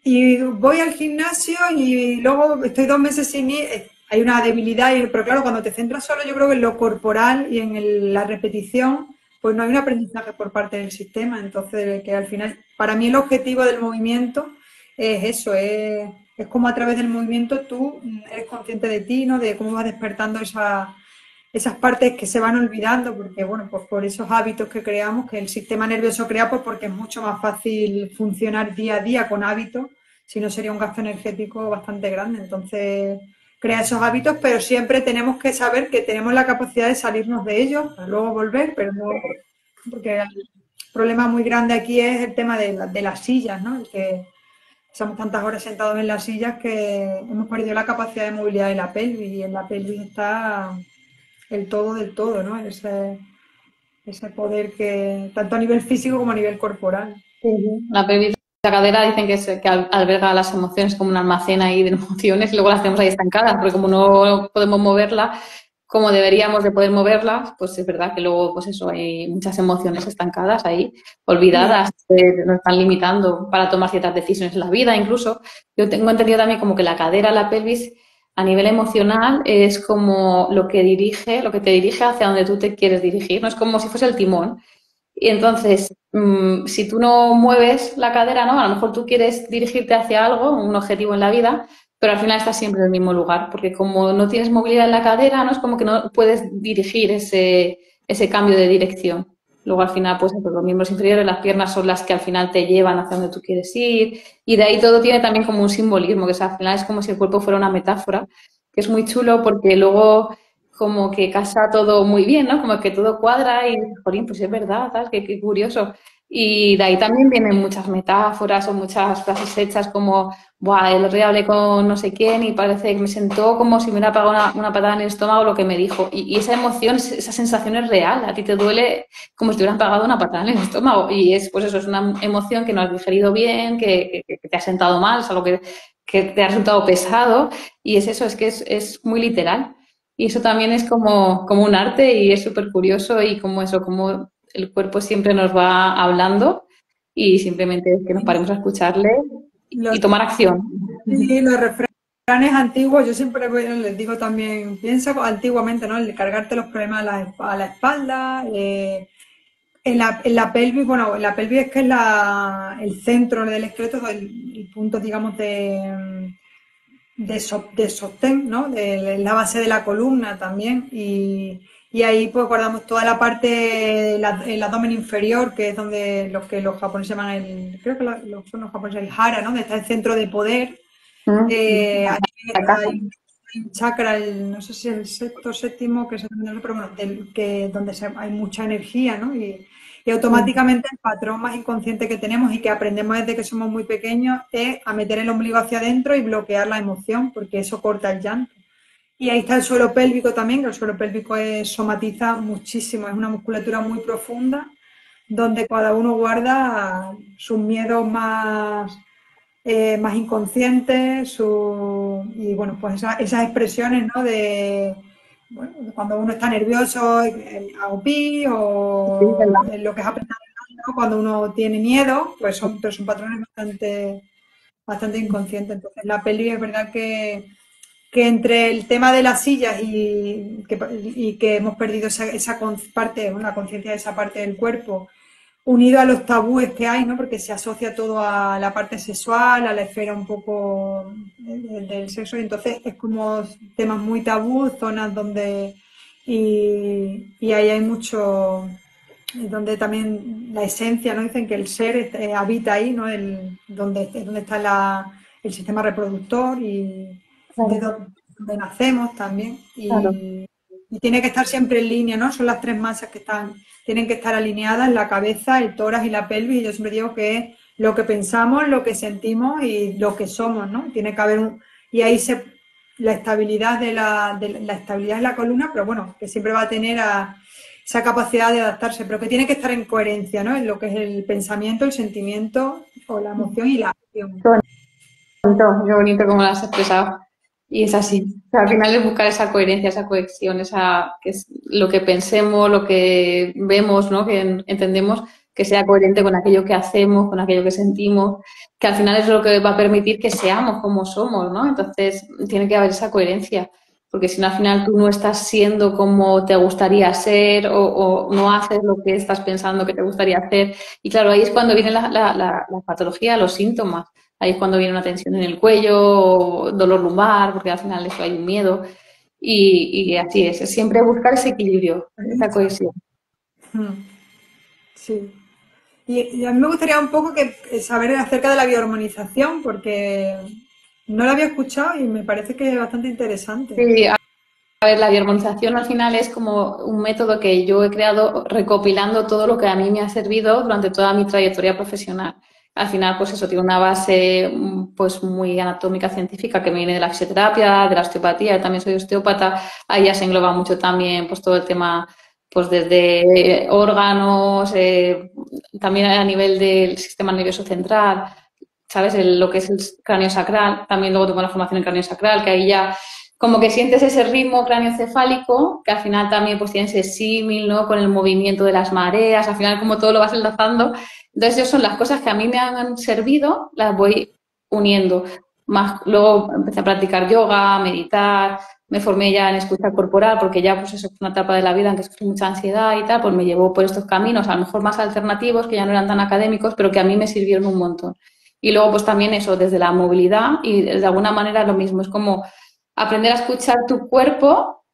B: y voy al gimnasio y luego estoy 2 meses sin ir, hay una debilidad, pero claro, cuando te centras solo yo creo que en lo corporal y en la repetición, pues no hay un aprendizaje por parte del sistema. Entonces, que al final, para mí el objetivo del movimiento es eso, es como a través del movimiento tú eres consciente de ti, ¿no? De cómo vas despertando esas partes que se van olvidando, porque bueno, pues por esos hábitos que creamos, que el sistema nervioso crea, pues porque es mucho más fácil funcionar día a día con hábitos, si no sería un gasto energético bastante grande. Entonces, crea esos hábitos, pero siempre tenemos que saber que tenemos la capacidad de salirnos de ellos, para luego volver, pero no, porque el problema muy grande aquí es el tema de las sillas, ¿no? El que estamos tantas horas sentados en las sillas que hemos perdido la capacidad de movilidad de la pelvis, y en la pelvis está el todo del todo, ¿no? Ese poder que, tanto a nivel físico como a nivel corporal.
A: la pelvis, la cadera dicen que alberga las emociones como un almacén ahí de emociones y luego las tenemos ahí estancadas, porque como no podemos moverla como deberíamos de poder moverlas, pues es verdad que luego, pues eso, hay muchas emociones estancadas ahí,
B: Sí,
A: olvidadas, que nos están limitando para tomar ciertas decisiones en la vida, incluso. Yo tengo entendido también como que la cadera, la pelvis, a nivel emocional, es como lo que dirige, lo que te dirige hacia donde tú te quieres dirigir, no es como si fuese el timón. Y entonces, si tú no mueves la cadera, ¿no? A lo mejor tú quieres dirigirte hacia algo, un objetivo en la vida, pero al final estás siempre en el mismo lugar, porque como no tienes movilidad en la cadera, ¿no? Es como que no puedes dirigir ese cambio de dirección. Luego al final, pues los miembros inferiores, las piernas son las que al final te llevan hacia donde tú quieres ir. Y de ahí todo tiene también como un simbolismo, que al final es como si el cuerpo fuera una metáfora, que es muy chulo porque luego como que casa todo muy bien, ¿no? Como que todo cuadra y, jolín, pues es verdad, ¿sabes? Qué curioso. Y de ahí también vienen muchas metáforas o muchas frases hechas como, buah, el otro día hablé con no sé quién y parece que me sentó como si me hubiera pegado una patada en el estómago lo que me dijo. Y esa emoción, esa sensación es real. A ti te duele como si te hubieran pegado una patada en el estómago. Y es, pues eso, es una emoción que no has digerido bien, que te ha sentado mal, es algo que te ha resultado pesado. Y es eso, es que es muy literal. Y eso también es como un arte y es súper curioso y como eso, como el cuerpo siempre nos va hablando y simplemente es que nos paremos a escucharle
B: los,
A: y tomar acción.
B: sí, los refranes antiguos, yo siempre les digo también, piensa antiguamente, ¿no? El de cargarte los problemas a la espalda, en la pelvis, bueno, en la pelvis es que es el centro del esqueleto, el punto, digamos, de sostén, ¿no? De la base de la columna también. Y ahí pues guardamos toda la parte, el abdomen inferior, que es donde los japoneses llaman creo que son los japoneses el hara, ¿no? Donde está el centro de poder. Ahí hay un chakra, no sé si el sexto, séptimo, que es pero bueno, donde hay mucha energía, ¿no? Y automáticamente el patrón más inconsciente que tenemos y que aprendemos desde que somos muy pequeños es a meter el ombligo hacia adentro y bloquear la emoción, porque eso corta el llanto. Y ahí está el suelo pélvico también, que el suelo pélvico somatiza muchísimo, es una musculatura muy profunda, donde cada uno guarda sus miedos más inconscientes, y bueno, pues esas expresiones, ¿no? Bueno, cuando uno está nervioso, hago pi, o lo que es apretar el mano, cuando uno tiene miedo, pero son patrones bastante inconscientes. Entonces, la peli es verdad que entre el tema de las sillas y que hemos perdido esa parte, la conciencia de esa parte del cuerpo, unido a los tabúes que hay, ¿no? Porque se asocia todo a la parte sexual, a la esfera un poco del sexo, y entonces es como temas muy tabú, zonas donde... Y ahí hay mucho, donde también la esencia, ¿no? Dicen que el ser habita ahí, ¿no? Donde está el sistema reproductor y de
A: Claro,
B: donde nacemos también.
A: claro.
B: Y tiene que estar siempre en línea, ¿no? Son las tres masas que tienen que estar alineadas, la cabeza, el tórax y la pelvis. Y yo siempre digo que es lo que pensamos, lo que sentimos y lo que somos, ¿no? Tiene que haber y ahí la estabilidad la estabilidad de la columna, pero bueno, que siempre va a tener esa capacidad de adaptarse, pero que tiene que estar en coherencia, ¿no? En lo que es el pensamiento, el sentimiento o la emoción y la acción.
A: Qué bonito como lo has expresado. Y es así. O sea, al final es buscar esa coherencia, esa cohesión, esa, que es lo que pensemos, lo que vemos, ¿no? Que entendemos que sea coherente con aquello que hacemos, con aquello que sentimos, que al final es lo que va a permitir que seamos como somos, ¿no? Entonces, tiene que haber esa coherencia, porque si no, al final tú no estás siendo como te gustaría ser o no haces lo que estás pensando que te gustaría hacer. Y claro, ahí es cuando viene la patología, los síntomas. Ahí es cuando viene una tensión en el cuello, dolor lumbar, porque al final eso hay un miedo. Y así es siempre buscar ese equilibrio, esa cohesión.
B: Mm, sí. Y a mí me gustaría un poco saber acerca de la biohormonización, porque no la había escuchado y me parece que es bastante interesante.
A: Sí, a ver, la bioarmonización al final es como un método que yo he creado recopilando todo lo que a mí me ha servido durante toda mi trayectoria profesional. Al final, pues eso tiene una base pues muy anatómica científica que viene de la fisioterapia, de la osteopatía, yo también soy osteópata, ahí ya se engloba mucho también pues todo el tema pues desde órganos, también a nivel del sistema nervioso central, ¿sabes? Lo que es el cráneo sacral, también luego tengo la formación en cráneo sacral, que ahí ya como que sientes ese ritmo craneoencefálico, que al final también pues tiene ese símil, ¿no? Con el movimiento de las mareas, al final como todo lo vas enlazando. Entonces, esas son las cosas que a mí me han servido, las voy uniendo. Más, luego empecé a practicar yoga, meditar, me formé ya en escucha corporal, porque ya pues eso es una etapa de la vida en que sufrí mucha ansiedad y tal, pues me llevó por estos caminos, a lo mejor más alternativos, que ya no eran tan académicos, pero que a mí me sirvieron un montón. Y luego pues también eso, desde la movilidad y de alguna manera lo mismo, es como aprender a escuchar tu cuerpo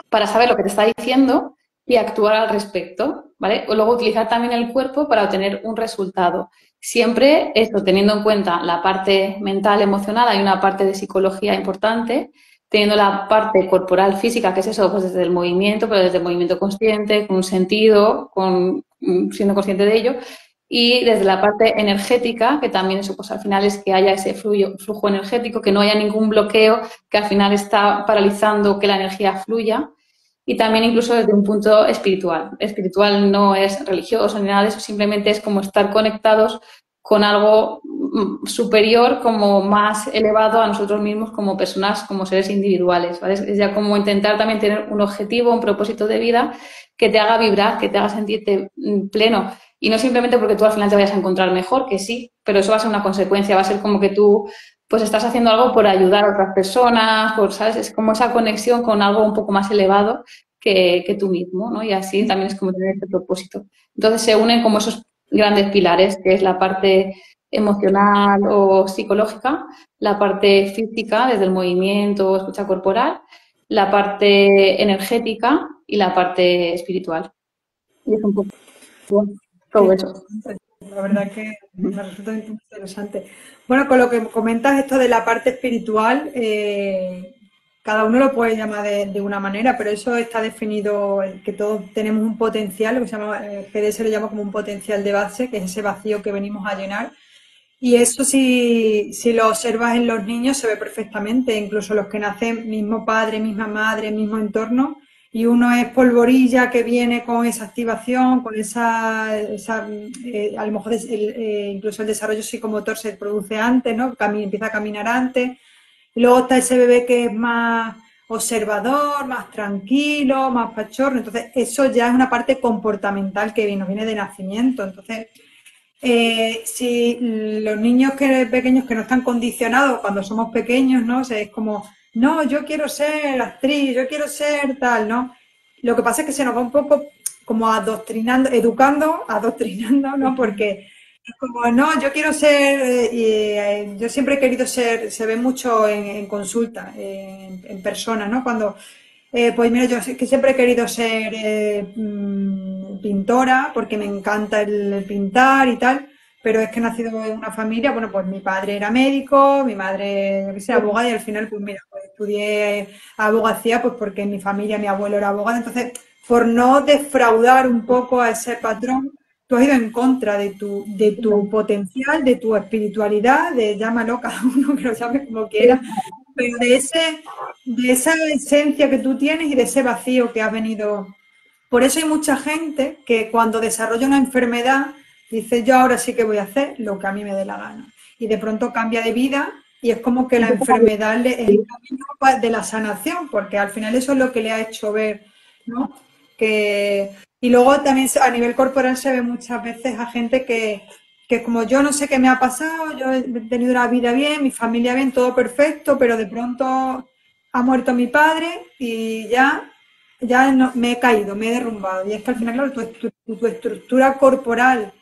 A: para saber lo que te está diciendo y actuar al respecto, ¿vale? O luego utilizar también el cuerpo para obtener un resultado. Siempre esto teniendo en cuenta la parte mental, emocional, hay una parte de psicología importante, teniendo la parte corporal, física, que es eso, pues desde el movimiento, pero desde el movimiento consciente, con un sentido, siendo consciente de ello, y desde la parte energética, que también eso, pues al final es que haya ese flujo energético, que no haya ningún bloqueo que al final está paralizando que la energía fluya. Y también incluso desde un punto espiritual. Espiritual no es religioso ni nada de eso, simplemente es como estar conectados con algo superior, como más elevado a nosotros mismos como personas, como seres individuales, ¿vale? Es ya como intentar también tener un objetivo, un propósito de vida que te haga vibrar, que te haga sentirte pleno. Y no simplemente porque tú al final te vayas a encontrar mejor, que sí, pero eso va a ser una consecuencia, va a ser como que tú pues estás haciendo algo por ayudar a otras personas, por, ¿sabes? Es como esa conexión con algo un poco más elevado que tú mismo, ¿no? Y así también es como tener este propósito. Entonces se unen como esos grandes pilares, que es la parte emocional o psicológica, la parte física, desde el movimiento o escucha corporal, la parte energética y la parte espiritual. Y es un poco
B: Qué
A: todo eso.
B: interesante. La verdad que me resulta muy interesante. Bueno, con lo que comentas esto de la parte espiritual, cada uno lo puede llamar de una manera, pero eso está definido, que todos tenemos un potencial, lo que se llama, GDS lo llama como un potencial de base, que es ese vacío que venimos a llenar. Y eso si lo observas en los niños se ve perfectamente, incluso los que nacen mismo padre, misma madre, mismo entorno, y uno es polvorilla que viene con esa activación, con a lo mejor incluso el desarrollo psicomotor se produce antes, ¿no? Empieza a caminar antes, y luego está ese bebé que es más observador, más tranquilo, más pachorro, entonces eso ya es una parte comportamental que nos viene de nacimiento, entonces si los niños pequeños que no están condicionados cuando somos pequeños, ¿no? O sea, es como, no, yo quiero ser actriz, yo quiero ser tal, ¿no? Lo que pasa es que se nos va un poco como adoctrinando, educando, adoctrinando, ¿no? Porque es como, no, yo quiero ser, yo siempre he querido ser, se ve mucho en consulta, en persona, ¿no? Cuando pues mira, yo que siempre he querido ser pintora porque me encanta el pintar y tal, pero es que he nacido en una familia, bueno, pues mi padre era médico, mi madre, yo qué sé, abogada y al final, pues mira, pues estudié abogacía pues porque en mi familia mi abuelo era abogado, entonces, por no defraudar un poco a ese patrón, tú has ido en contra de tu potencial, de tu espiritualidad, de llámalo cada uno que lo llame como quiera, pero de esa esencia que tú tienes y de ese vacío que has venido. Por eso hay mucha gente que cuando desarrolla una enfermedad dice yo ahora sí que voy a hacer lo que a mí me dé la gana. Y de pronto cambia de vida y es como que la enfermedad es el camino de la sanación, porque al final eso es lo que le ha hecho ver, ¿no? Y luego también a nivel corporal se ve muchas veces a gente que como yo no sé qué me ha pasado, yo he tenido una vida bien, mi familia bien, todo perfecto, pero de pronto ha muerto mi padre y ya no, me he caído, me he derrumbado. Y es que al final, claro, tu estructura corporal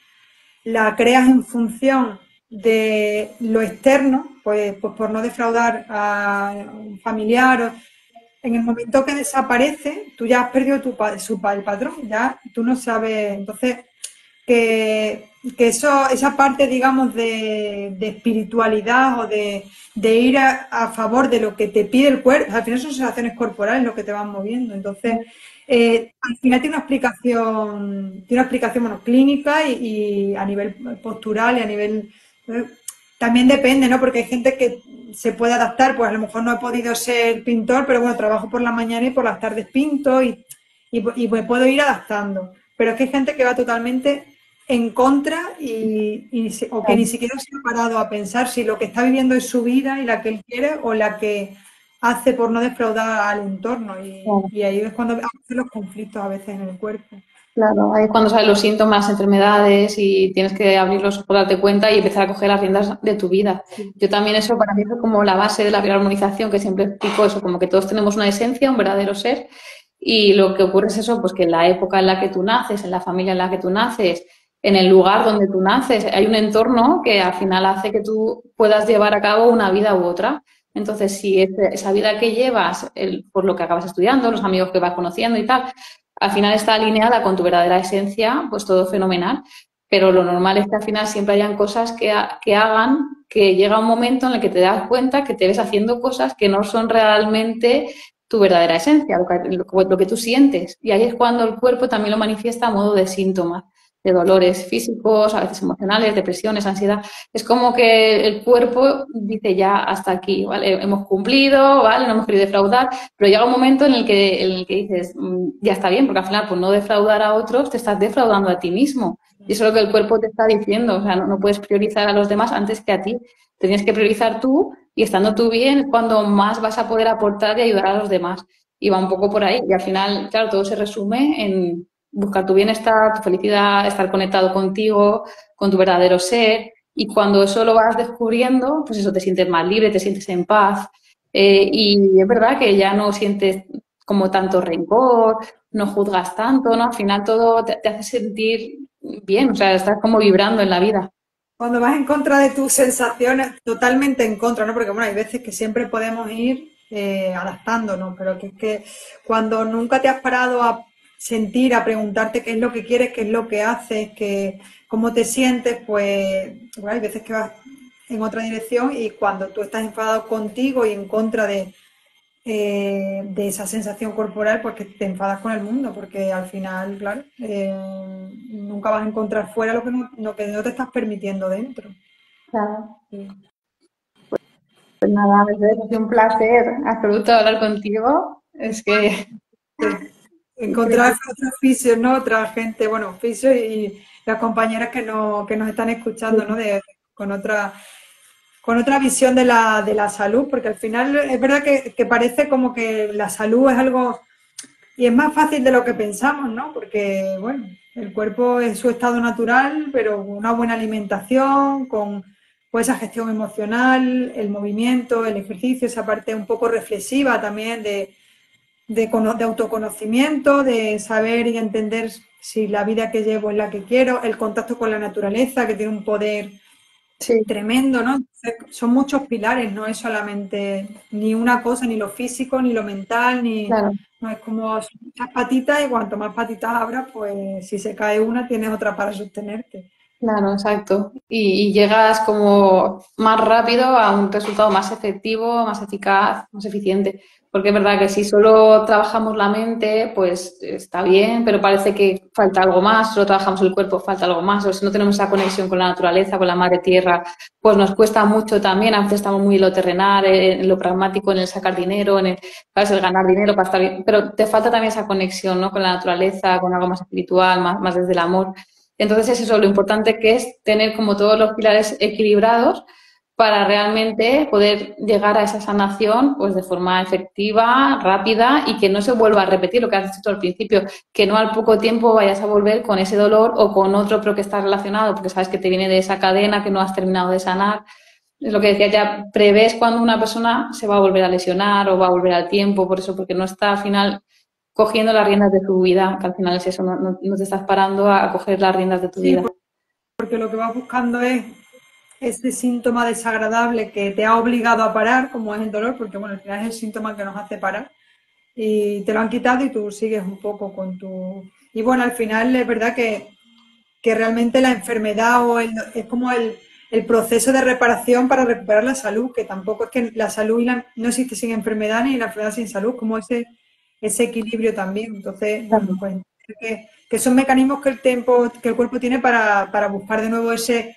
B: la creas en función de lo externo, pues por no defraudar a un familiar. En el momento que desaparece, tú ya has perdido el patrón, ya tú no sabes. Entonces, que esa parte, digamos, de espiritualidad o de ir a favor de lo que te pide el cuerpo, al final son sensaciones corporales lo que te van moviendo. Entonces, al final tiene una explicación bueno, clínica y a nivel postural y a nivel... también depende, ¿no? Porque hay gente que se puede adaptar, pues a lo mejor no he podido ser pintor, pero bueno, trabajo por la mañana y por las tardes pinto y me puedo ir adaptando. Pero es que hay gente que va totalmente en contra o que ni siquiera se ha parado a pensar si lo que está viviendo es su vida y la que él quiere o la que hace por no defraudar al entorno. Y ahí es cuando aparecen los conflictos a veces en el cuerpo.
A: Claro, ahí es cuando salen los síntomas, enfermedades y tienes que abrirlos por darte cuenta y empezar a coger las riendas de tu vida.
B: Sí.
A: Yo también eso para mí es como la base de la armonización, que siempre explico eso, como que todos tenemos una esencia, un verdadero ser, y lo que ocurre es eso, pues que en la época en la que tú naces, en la familia en la que tú naces, en el lugar donde tú naces, hay un entorno que al final hace que tú puedas llevar a cabo una vida u otra. Entonces, si esa vida que llevas, por lo que acabas estudiando, los amigos que vas conociendo y tal, al final está alineada con tu verdadera esencia, pues todo fenomenal. Pero lo normal es que al final siempre hayan cosas que hagan que llega un momento en el que te das cuenta que te ves haciendo cosas que no son realmente tu verdadera esencia, lo que tú sientes. Y ahí es cuando el cuerpo también lo manifiesta a modo de síntomas, de dolores físicos, a veces emocionales, depresiones, ansiedad. Es como que el cuerpo dice ya hasta aquí, ¿vale? Hemos cumplido, ¿vale? No hemos querido defraudar, pero llega un momento en el que dices, ya está bien, porque al final, por no defraudar a otros, te estás defraudando a ti mismo. Y eso es lo que el cuerpo te está diciendo, o sea, no puedes priorizar a los demás antes que a ti. Te tienes que priorizar tú y estando tú bien es cuando más vas a poder aportar y ayudar a los demás. Y va un poco por ahí. Y al final, claro, todo se resume en buscar tu bienestar, tu felicidad, estar conectado contigo, con tu verdadero ser. Y cuando eso lo vas descubriendo, pues eso te sientes más libre, te sientes en paz. Y es verdad que ya no sientes como tanto rencor, no juzgas tanto, ¿no? Al final todo te hace sentir bien, o sea, estás como vibrando en la vida.
B: Cuando vas en contra de tus sensaciones, totalmente en contra, ¿no? Porque bueno, hay veces que siempre podemos ir adaptándonos, pero que es que cuando nunca te has parado a sentir, a preguntarte qué es lo que quieres, qué es lo que haces, cómo te sientes, pues bueno, hay veces que vas en otra dirección y cuando tú estás enfadado contigo y en contra de esa sensación corporal, pues que te enfadas con el mundo, porque al final, claro, nunca vas a encontrar fuera lo que no te estás permitiendo dentro.
A: Claro.
B: Sí.
A: Pues nada, ha sido un placer absoluto hablar contigo. Es que
B: Encontrar otros fisios, ¿no? Otra gente, bueno, fisios y las compañeras que nos están escuchando, ¿no? Con otra visión de la salud, porque al final es verdad que parece como que la salud es algo, y es más fácil de lo que pensamos, ¿no? Porque, bueno, el cuerpo es su estado natural, pero una buena alimentación, con pues, esa gestión emocional, el movimiento, el ejercicio, esa parte un poco reflexiva también de autoconocimiento, de saber y entender si la vida que llevo es la que quiero, el contacto con la naturaleza, que tiene un poder
A: sí,
B: tremendo, ¿no? Son muchos pilares, no es solamente ni una cosa, ni lo físico, ni lo mental,
A: claro.
B: no es como son muchas patitas y cuanto más patitas abras, pues si se cae una, tienes otra para sostenerte.
A: Claro, exacto. Y llegas como más rápido a un resultado más efectivo, más eficaz, más eficiente. Porque es verdad que si solo trabajamos la mente, pues está bien, pero parece que falta algo más. Si solo trabajamos el cuerpo, falta algo más. O si no tenemos esa conexión con la naturaleza, con la madre tierra, pues nos cuesta mucho también. A veces estamos muy en lo terrenal, en lo pragmático, en el sacar dinero, en el, ¿sabes? El ganar dinero para estar bien. Pero te falta también esa conexión, ¿no? Con la naturaleza, con algo más espiritual, más desde el amor. Entonces es eso, lo importante que es tener como todos los pilares equilibrados para realmente poder llegar a esa sanación pues de forma efectiva, rápida y que no se vuelva a repetir lo que has dicho al principio, que no al poco tiempo vayas a volver con ese dolor o con otro pero que está relacionado porque sabes que te viene de esa cadena que no has terminado de sanar. Es lo que decía, ya prevés cuando una persona se va a volver a lesionar o va a volver al tiempo, por eso, porque no está al final cogiendo las riendas de tu vida, que al final es eso, no te estás parando a coger las riendas de tu
B: Sí,
A: vida.
B: porque lo que vas buscando es ese síntoma desagradable que te ha obligado a parar, como es el dolor, porque bueno, al final es el síntoma que nos hace parar, y te lo han quitado y tú sigues un poco con tu... Y bueno, al final es verdad que realmente la enfermedad es como el proceso de reparación para recuperar la salud, que tampoco es que la salud no existe sin enfermedad ni la enfermedad sin salud, como ese equilibrio también. Entonces, bueno, pues que son mecanismos que el cuerpo tiene para buscar de nuevo ese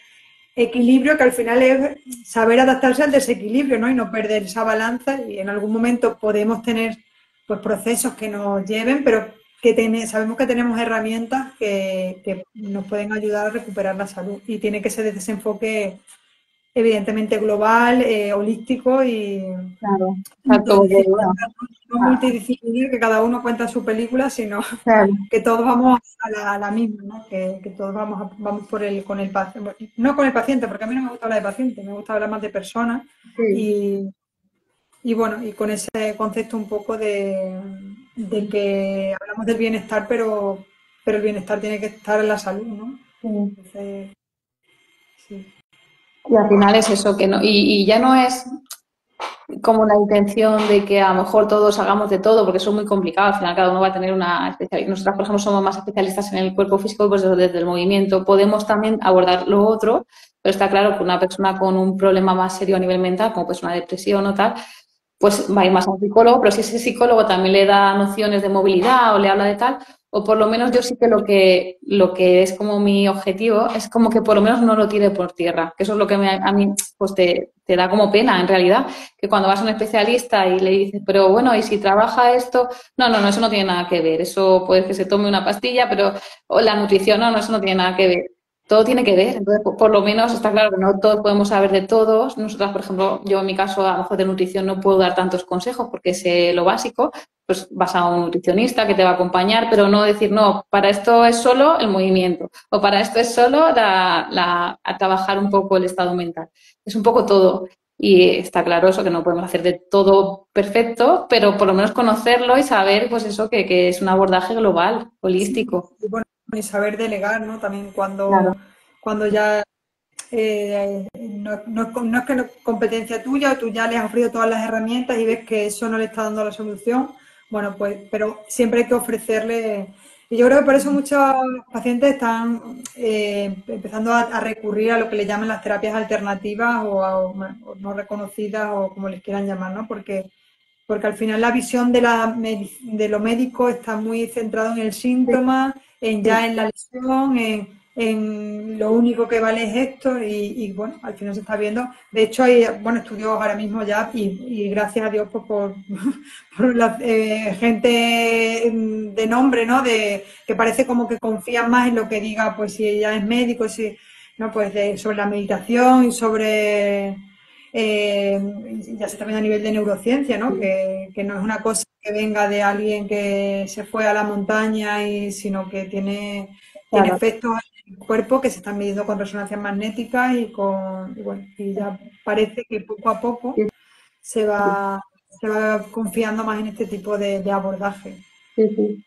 B: equilibrio, que al final es saber adaptarse al desequilibrio, ¿no? Y no perder esa balanza, y en algún momento podemos tener pues procesos que nos lleven, pero sabemos que tenemos herramientas que nos pueden ayudar a recuperar la salud, y tiene que ser desde ese enfoque evidentemente global, holístico y
A: Claro, exacto.
B: multidisciplinar, no multidisciplinar, que cada uno cuenta su película, sino
A: Claro.
B: que todos vamos a la misma, ¿no? Que todos vamos con el paciente, no con el paciente, porque a mí no me gusta hablar de paciente, me gusta hablar más de personas,
A: Sí.
B: y, y bueno, y con ese concepto un poco de que hablamos del bienestar, pero el bienestar tiene que estar en la salud, ¿no?
A: Sí.
B: Entonces, sí.
A: Y al final es eso, que no, y ya no es como la intención de que a lo mejor todos hagamos de todo, porque eso es muy complicado, al final cada uno va a tener una especialidad. Nosotras, por ejemplo, somos más especialistas en el cuerpo físico, pues desde el movimiento podemos también abordar lo otro, pero está claro que una persona con un problema más serio a nivel mental, como pues una depresión o tal, pues va a ir más a un psicólogo, pero si ese psicólogo también le da nociones de movilidad o le habla de tal, o por lo menos yo sí que lo que es como mi objetivo es como que por lo menos no lo tire por tierra, que eso es lo que a mí pues te da como pena en realidad, que cuando vas a un especialista y le dices, pero bueno, ¿y si trabaja esto? No, no, no, eso no tiene nada que ver, eso puede que se tome una pastilla, pero o la nutrición, no, no, eso no tiene nada que ver. Todo tiene que ver, entonces por lo menos está claro que no todos podemos saber de todos. Nosotras, por ejemplo, yo en mi caso a lo mejor de nutrición no puedo dar tantos consejos porque sé lo básico, pues vas a un nutricionista que te va a acompañar, pero no decir, no, para esto es solo el movimiento o para esto es solo a trabajar un poco el estado mental. Es un poco todo y está claro eso, que no podemos hacer de todo perfecto, pero por lo menos conocerlo y saber, pues eso, que es un abordaje global,
B: Sí,
A: holístico.
B: y bueno, y saber delegar, ¿no? También
A: Claro,
B: cuando ya no es que no es competencia tuya, o tú ya le has ofrecido todas las herramientas y ves que eso no le está dando la solución, bueno, pues, pero siempre hay que ofrecerle. Y yo creo que por eso muchos pacientes están empezando a recurrir a lo que le llaman las terapias alternativas o no reconocidas, o como les quieran llamar, ¿no? Porque al final la visión de lo médico está muy centrado en el
A: sí,
B: síntoma,
A: sí.
B: en la lesión, en lo único que vale es esto, y bueno, al final se está viendo. De hecho, hay bueno, estudios ahora mismo ya, y gracias a Dios pues, por la gente de nombre, ¿no? Que parece como que confían más en lo que diga, pues si ella es médico, si, ¿no? Pues sobre la meditación y sobre ya se está viendo a nivel de neurociencia, ¿no? Que no es una cosa que venga de alguien que se fue a la montaña, sino que tiene
A: Claro.
B: efectos en el cuerpo que se están midiendo con resonancias magnéticas y bueno, y ya parece que poco a poco
A: Sí,
B: se va confiando más en este tipo de abordaje.
A: sí, sí.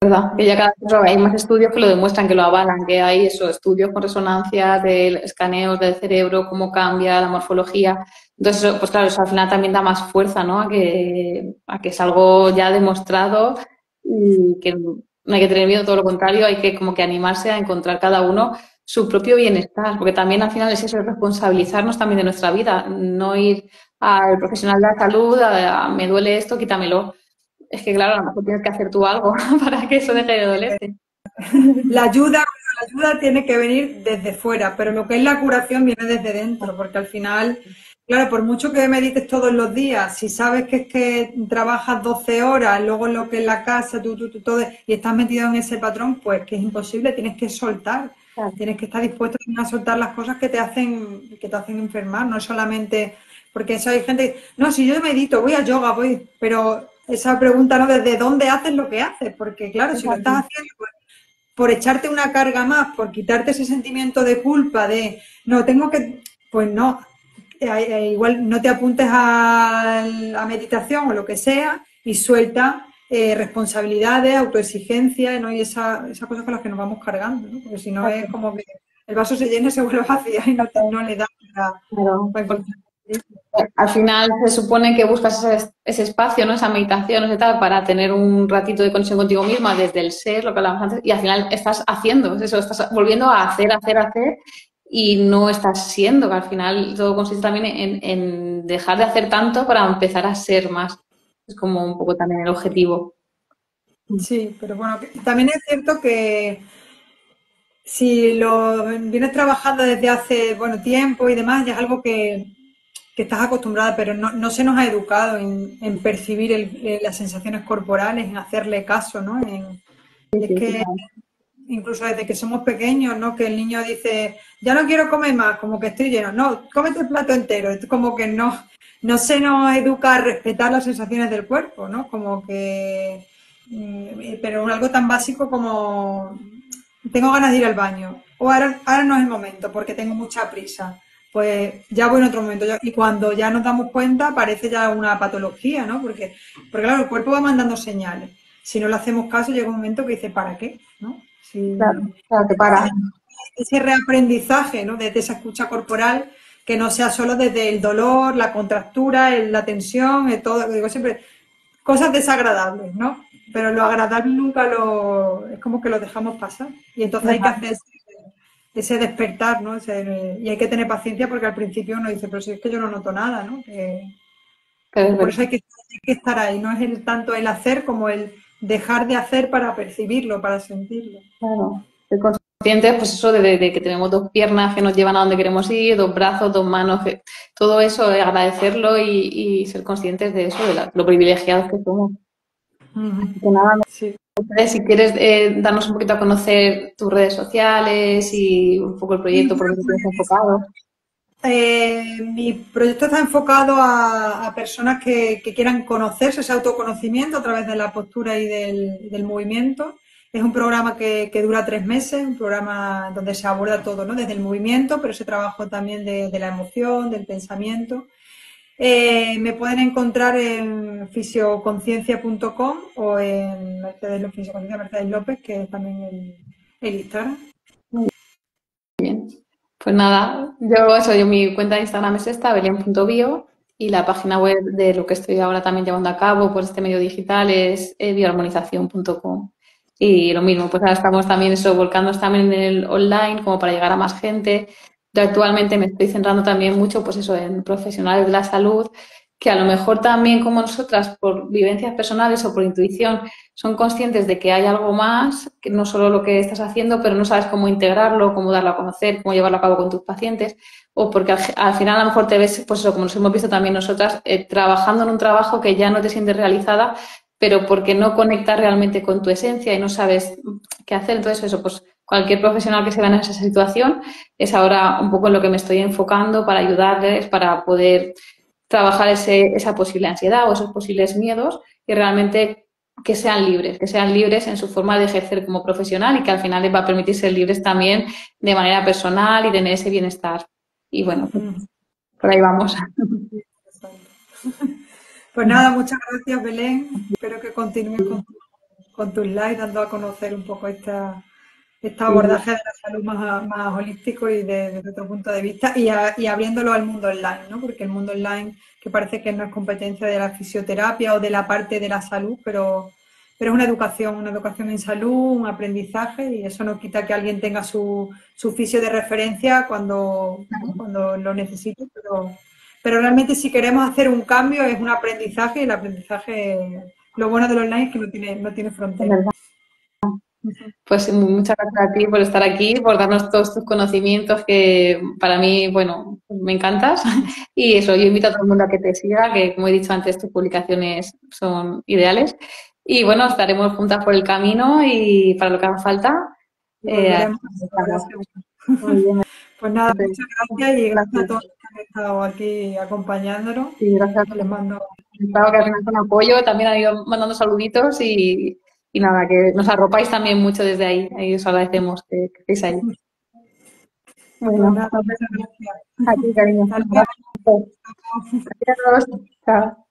A: ¿Verdad? Que ya cada vez hay más estudios que lo demuestran, que lo avalan, que hay eso, estudios con resonancia de escaneos del cerebro, cómo cambia la morfología. Entonces, pues claro, eso al final también da más fuerza, ¿no? A que es algo ya demostrado y que no hay que tener miedo, todo lo contrario, hay que como que animarse a encontrar cada uno su propio bienestar, porque también al final es eso, es responsabilizarnos también de nuestra vida, no ir al profesional de la salud, me duele esto, quítamelo. Es que, claro, a lo mejor tienes que hacer tú algo para que eso deje de dolerte.
B: La ayuda, la ayuda tiene que venir desde fuera, pero lo que es la curación viene desde dentro, porque al final, claro, por mucho que medites todos los días, si sabes que es que trabajas 12 horas, luego lo que es la casa, todo, y estás metido en ese patrón, pues que es imposible, tienes que soltar.
A: Claro.
B: Tienes que estar dispuesto a soltar las cosas que te hacen enfermar, no solamente, porque eso hay gente, no, si yo medito, voy a yoga, voy, pero esa pregunta, ¿no? ¿Desde dónde haces lo que haces? Porque claro, si lo estás haciendo por echarte una carga más, por quitarte ese sentimiento de culpa, de, no, tengo que, pues no, igual no te apuntes a meditación o lo que sea y suelta responsabilidades, autoexigencia, ¿no? Y esas cosas con las que nos vamos cargando, ¿no? Porque si no es como que el vaso se llena y se vuelve vacío y no le da
A: Claro.
B: para encontrar.
A: Al final se supone que buscas ese espacio, ¿no? Esa meditación, ese tal, para tener un ratito de conexión contigo misma desde el ser, lo que hablábamos antes, y al final estás haciendo, es eso, estás volviendo a hacer, y no estás siendo, que al final todo consiste también en dejar de hacer tanto para empezar a ser más. Es como un poco también el objetivo.
B: Sí, pero bueno, también es cierto que si lo vienes trabajando desde hace, bueno, tiempo y demás, ya es algo que estás acostumbrada, pero no se nos ha educado en percibir las sensaciones corporales, en hacerle caso, ¿no?
A: Sí,
B: Es
A: sí,
B: que incluso desde que somos pequeños, ¿no? Que el niño dice, ya no quiero comer más, como que estoy lleno. No, cómete el plato entero. Es como que no se nos educa a respetar las sensaciones del cuerpo, ¿no? Como que, pero algo tan básico como, tengo ganas de ir al baño, o ahora no es el momento porque tengo mucha prisa. Pues ya voy en otro momento. Y cuando ya nos damos cuenta, parece ya una patología, ¿no? Porque claro, el cuerpo va mandando señales. Si no le hacemos caso, llega un momento que dice, ¿para qué? ¿No?
A: claro,
B: Si
A: claro, te para.
B: ese reaprendizaje, ¿no? Desde esa escucha corporal, que no sea solo desde el dolor, la contractura, la tensión, todo, digo siempre, cosas desagradables, ¿no? Pero lo agradable nunca es como que lo dejamos pasar. Y entonces hay que hacer ese despertar, ¿no? Y hay que tener paciencia porque al principio uno dice, pero si es que yo no noto nada, ¿no?
A: Pero es
B: Por
A: verdad.
B: eso hay que estar ahí, no es tanto el hacer como el dejar de hacer para percibirlo, para sentirlo.
A: Claro. Ser conscientes, pues eso, de que tenemos dos piernas que nos llevan a donde queremos ir, dos brazos, dos manos, todo eso, agradecerlo y ser conscientes de eso, de lo privilegiados que somos. Así que nada,
B: Sí.
A: si quieres darnos un poquito a conocer tus redes sociales y un poco el
B: Y
A: proyecto por
B: bueno,
A: el que tienes
B: pues
A: enfocado.
B: mi proyecto está enfocado a personas que quieran conocerse, ese autoconocimiento a través de la postura y del movimiento. Es un programa que dura 3 meses, un programa donde se aborda todo, ¿no? Desde el movimiento, pero ese trabajo también de la emoción, del pensamiento. Me pueden encontrar en fisioconciencia.com o en Fisioconciencia Mercedes López, que es también el Instagram.
A: Muy bien. Pues nada, yo mi cuenta de Instagram es esta, belén.bio, y la página web de lo que estoy ahora también llevando a cabo por este medio digital es bioarmonización.com. Y lo mismo, pues ahora estamos también eso, volcándonos también en el online como para llegar a más gente. Yo actualmente me estoy centrando también mucho, pues eso, en profesionales de la salud, que a lo mejor también como nosotras, por vivencias personales o por intuición, son conscientes de que hay algo más, que no solo lo que estás haciendo, pero no sabes cómo integrarlo, cómo darlo a conocer, cómo llevarlo a cabo con tus pacientes, o porque al final a lo mejor te ves, pues eso, como nos hemos visto también nosotras, trabajando en un trabajo que ya no te sientes realizada, pero porque no conectas realmente con tu esencia y no sabes qué hacer. Entonces eso, pues cualquier profesional que se vea en esa situación es ahora un poco en lo que me estoy enfocando para ayudarles, para poder trabajar esa posible ansiedad o esos posibles miedos y realmente que sean libres en su forma de ejercer como profesional y que al final les va a permitir ser libres también de manera personal y tener ese bienestar. Y bueno, pues por ahí vamos.
B: Pues nada, muchas gracias, Belén. Espero que continúes con tus lives, dando a conocer un poco este
A: Sí,
B: abordaje de la salud más holístico y desde otro punto de vista y abriéndolo al mundo online, ¿no? Porque el mundo online, que parece que no es competencia de la fisioterapia o de la parte de la salud, pero es una educación en salud, un aprendizaje y eso no quita que alguien tenga su fisio de referencia cuando, ¿no? Cuando lo necesite, pero realmente si queremos hacer un cambio es un aprendizaje y el aprendizaje, lo bueno del online es que no tiene
A: es
B: fronteras.
A: verdad. Pues muchas gracias a ti por estar aquí, por darnos todos tus conocimientos que para mí, bueno, me encantas. Y eso, yo invito a todo el mundo a que te siga, que como he dicho antes, tus publicaciones son ideales. Y bueno, estaremos juntas por el camino y para lo que haga falta.
B: Y volveremos a hablar
C: estamos.
B: seguro.
C: Muy bien.
B: Pues nada,
C: Entonces,
B: muchas gracias y gracias a
C: gracias.
B: todos los que han estado aquí acompañándonos.
C: Sí, gracias.
B: Les mando
A: Estaba que al final con apoyo, también han ido mandando saluditos y nada, que nos arropáis también mucho desde ahí. Ahí os agradecemos que estéis ahí.
B: pues
C: Bueno,
B: nada, muchas gracias.
C: a ti, cariño.
B: Hasta
C: Un
B: luego.
C: abrazo. Adiós. Chao.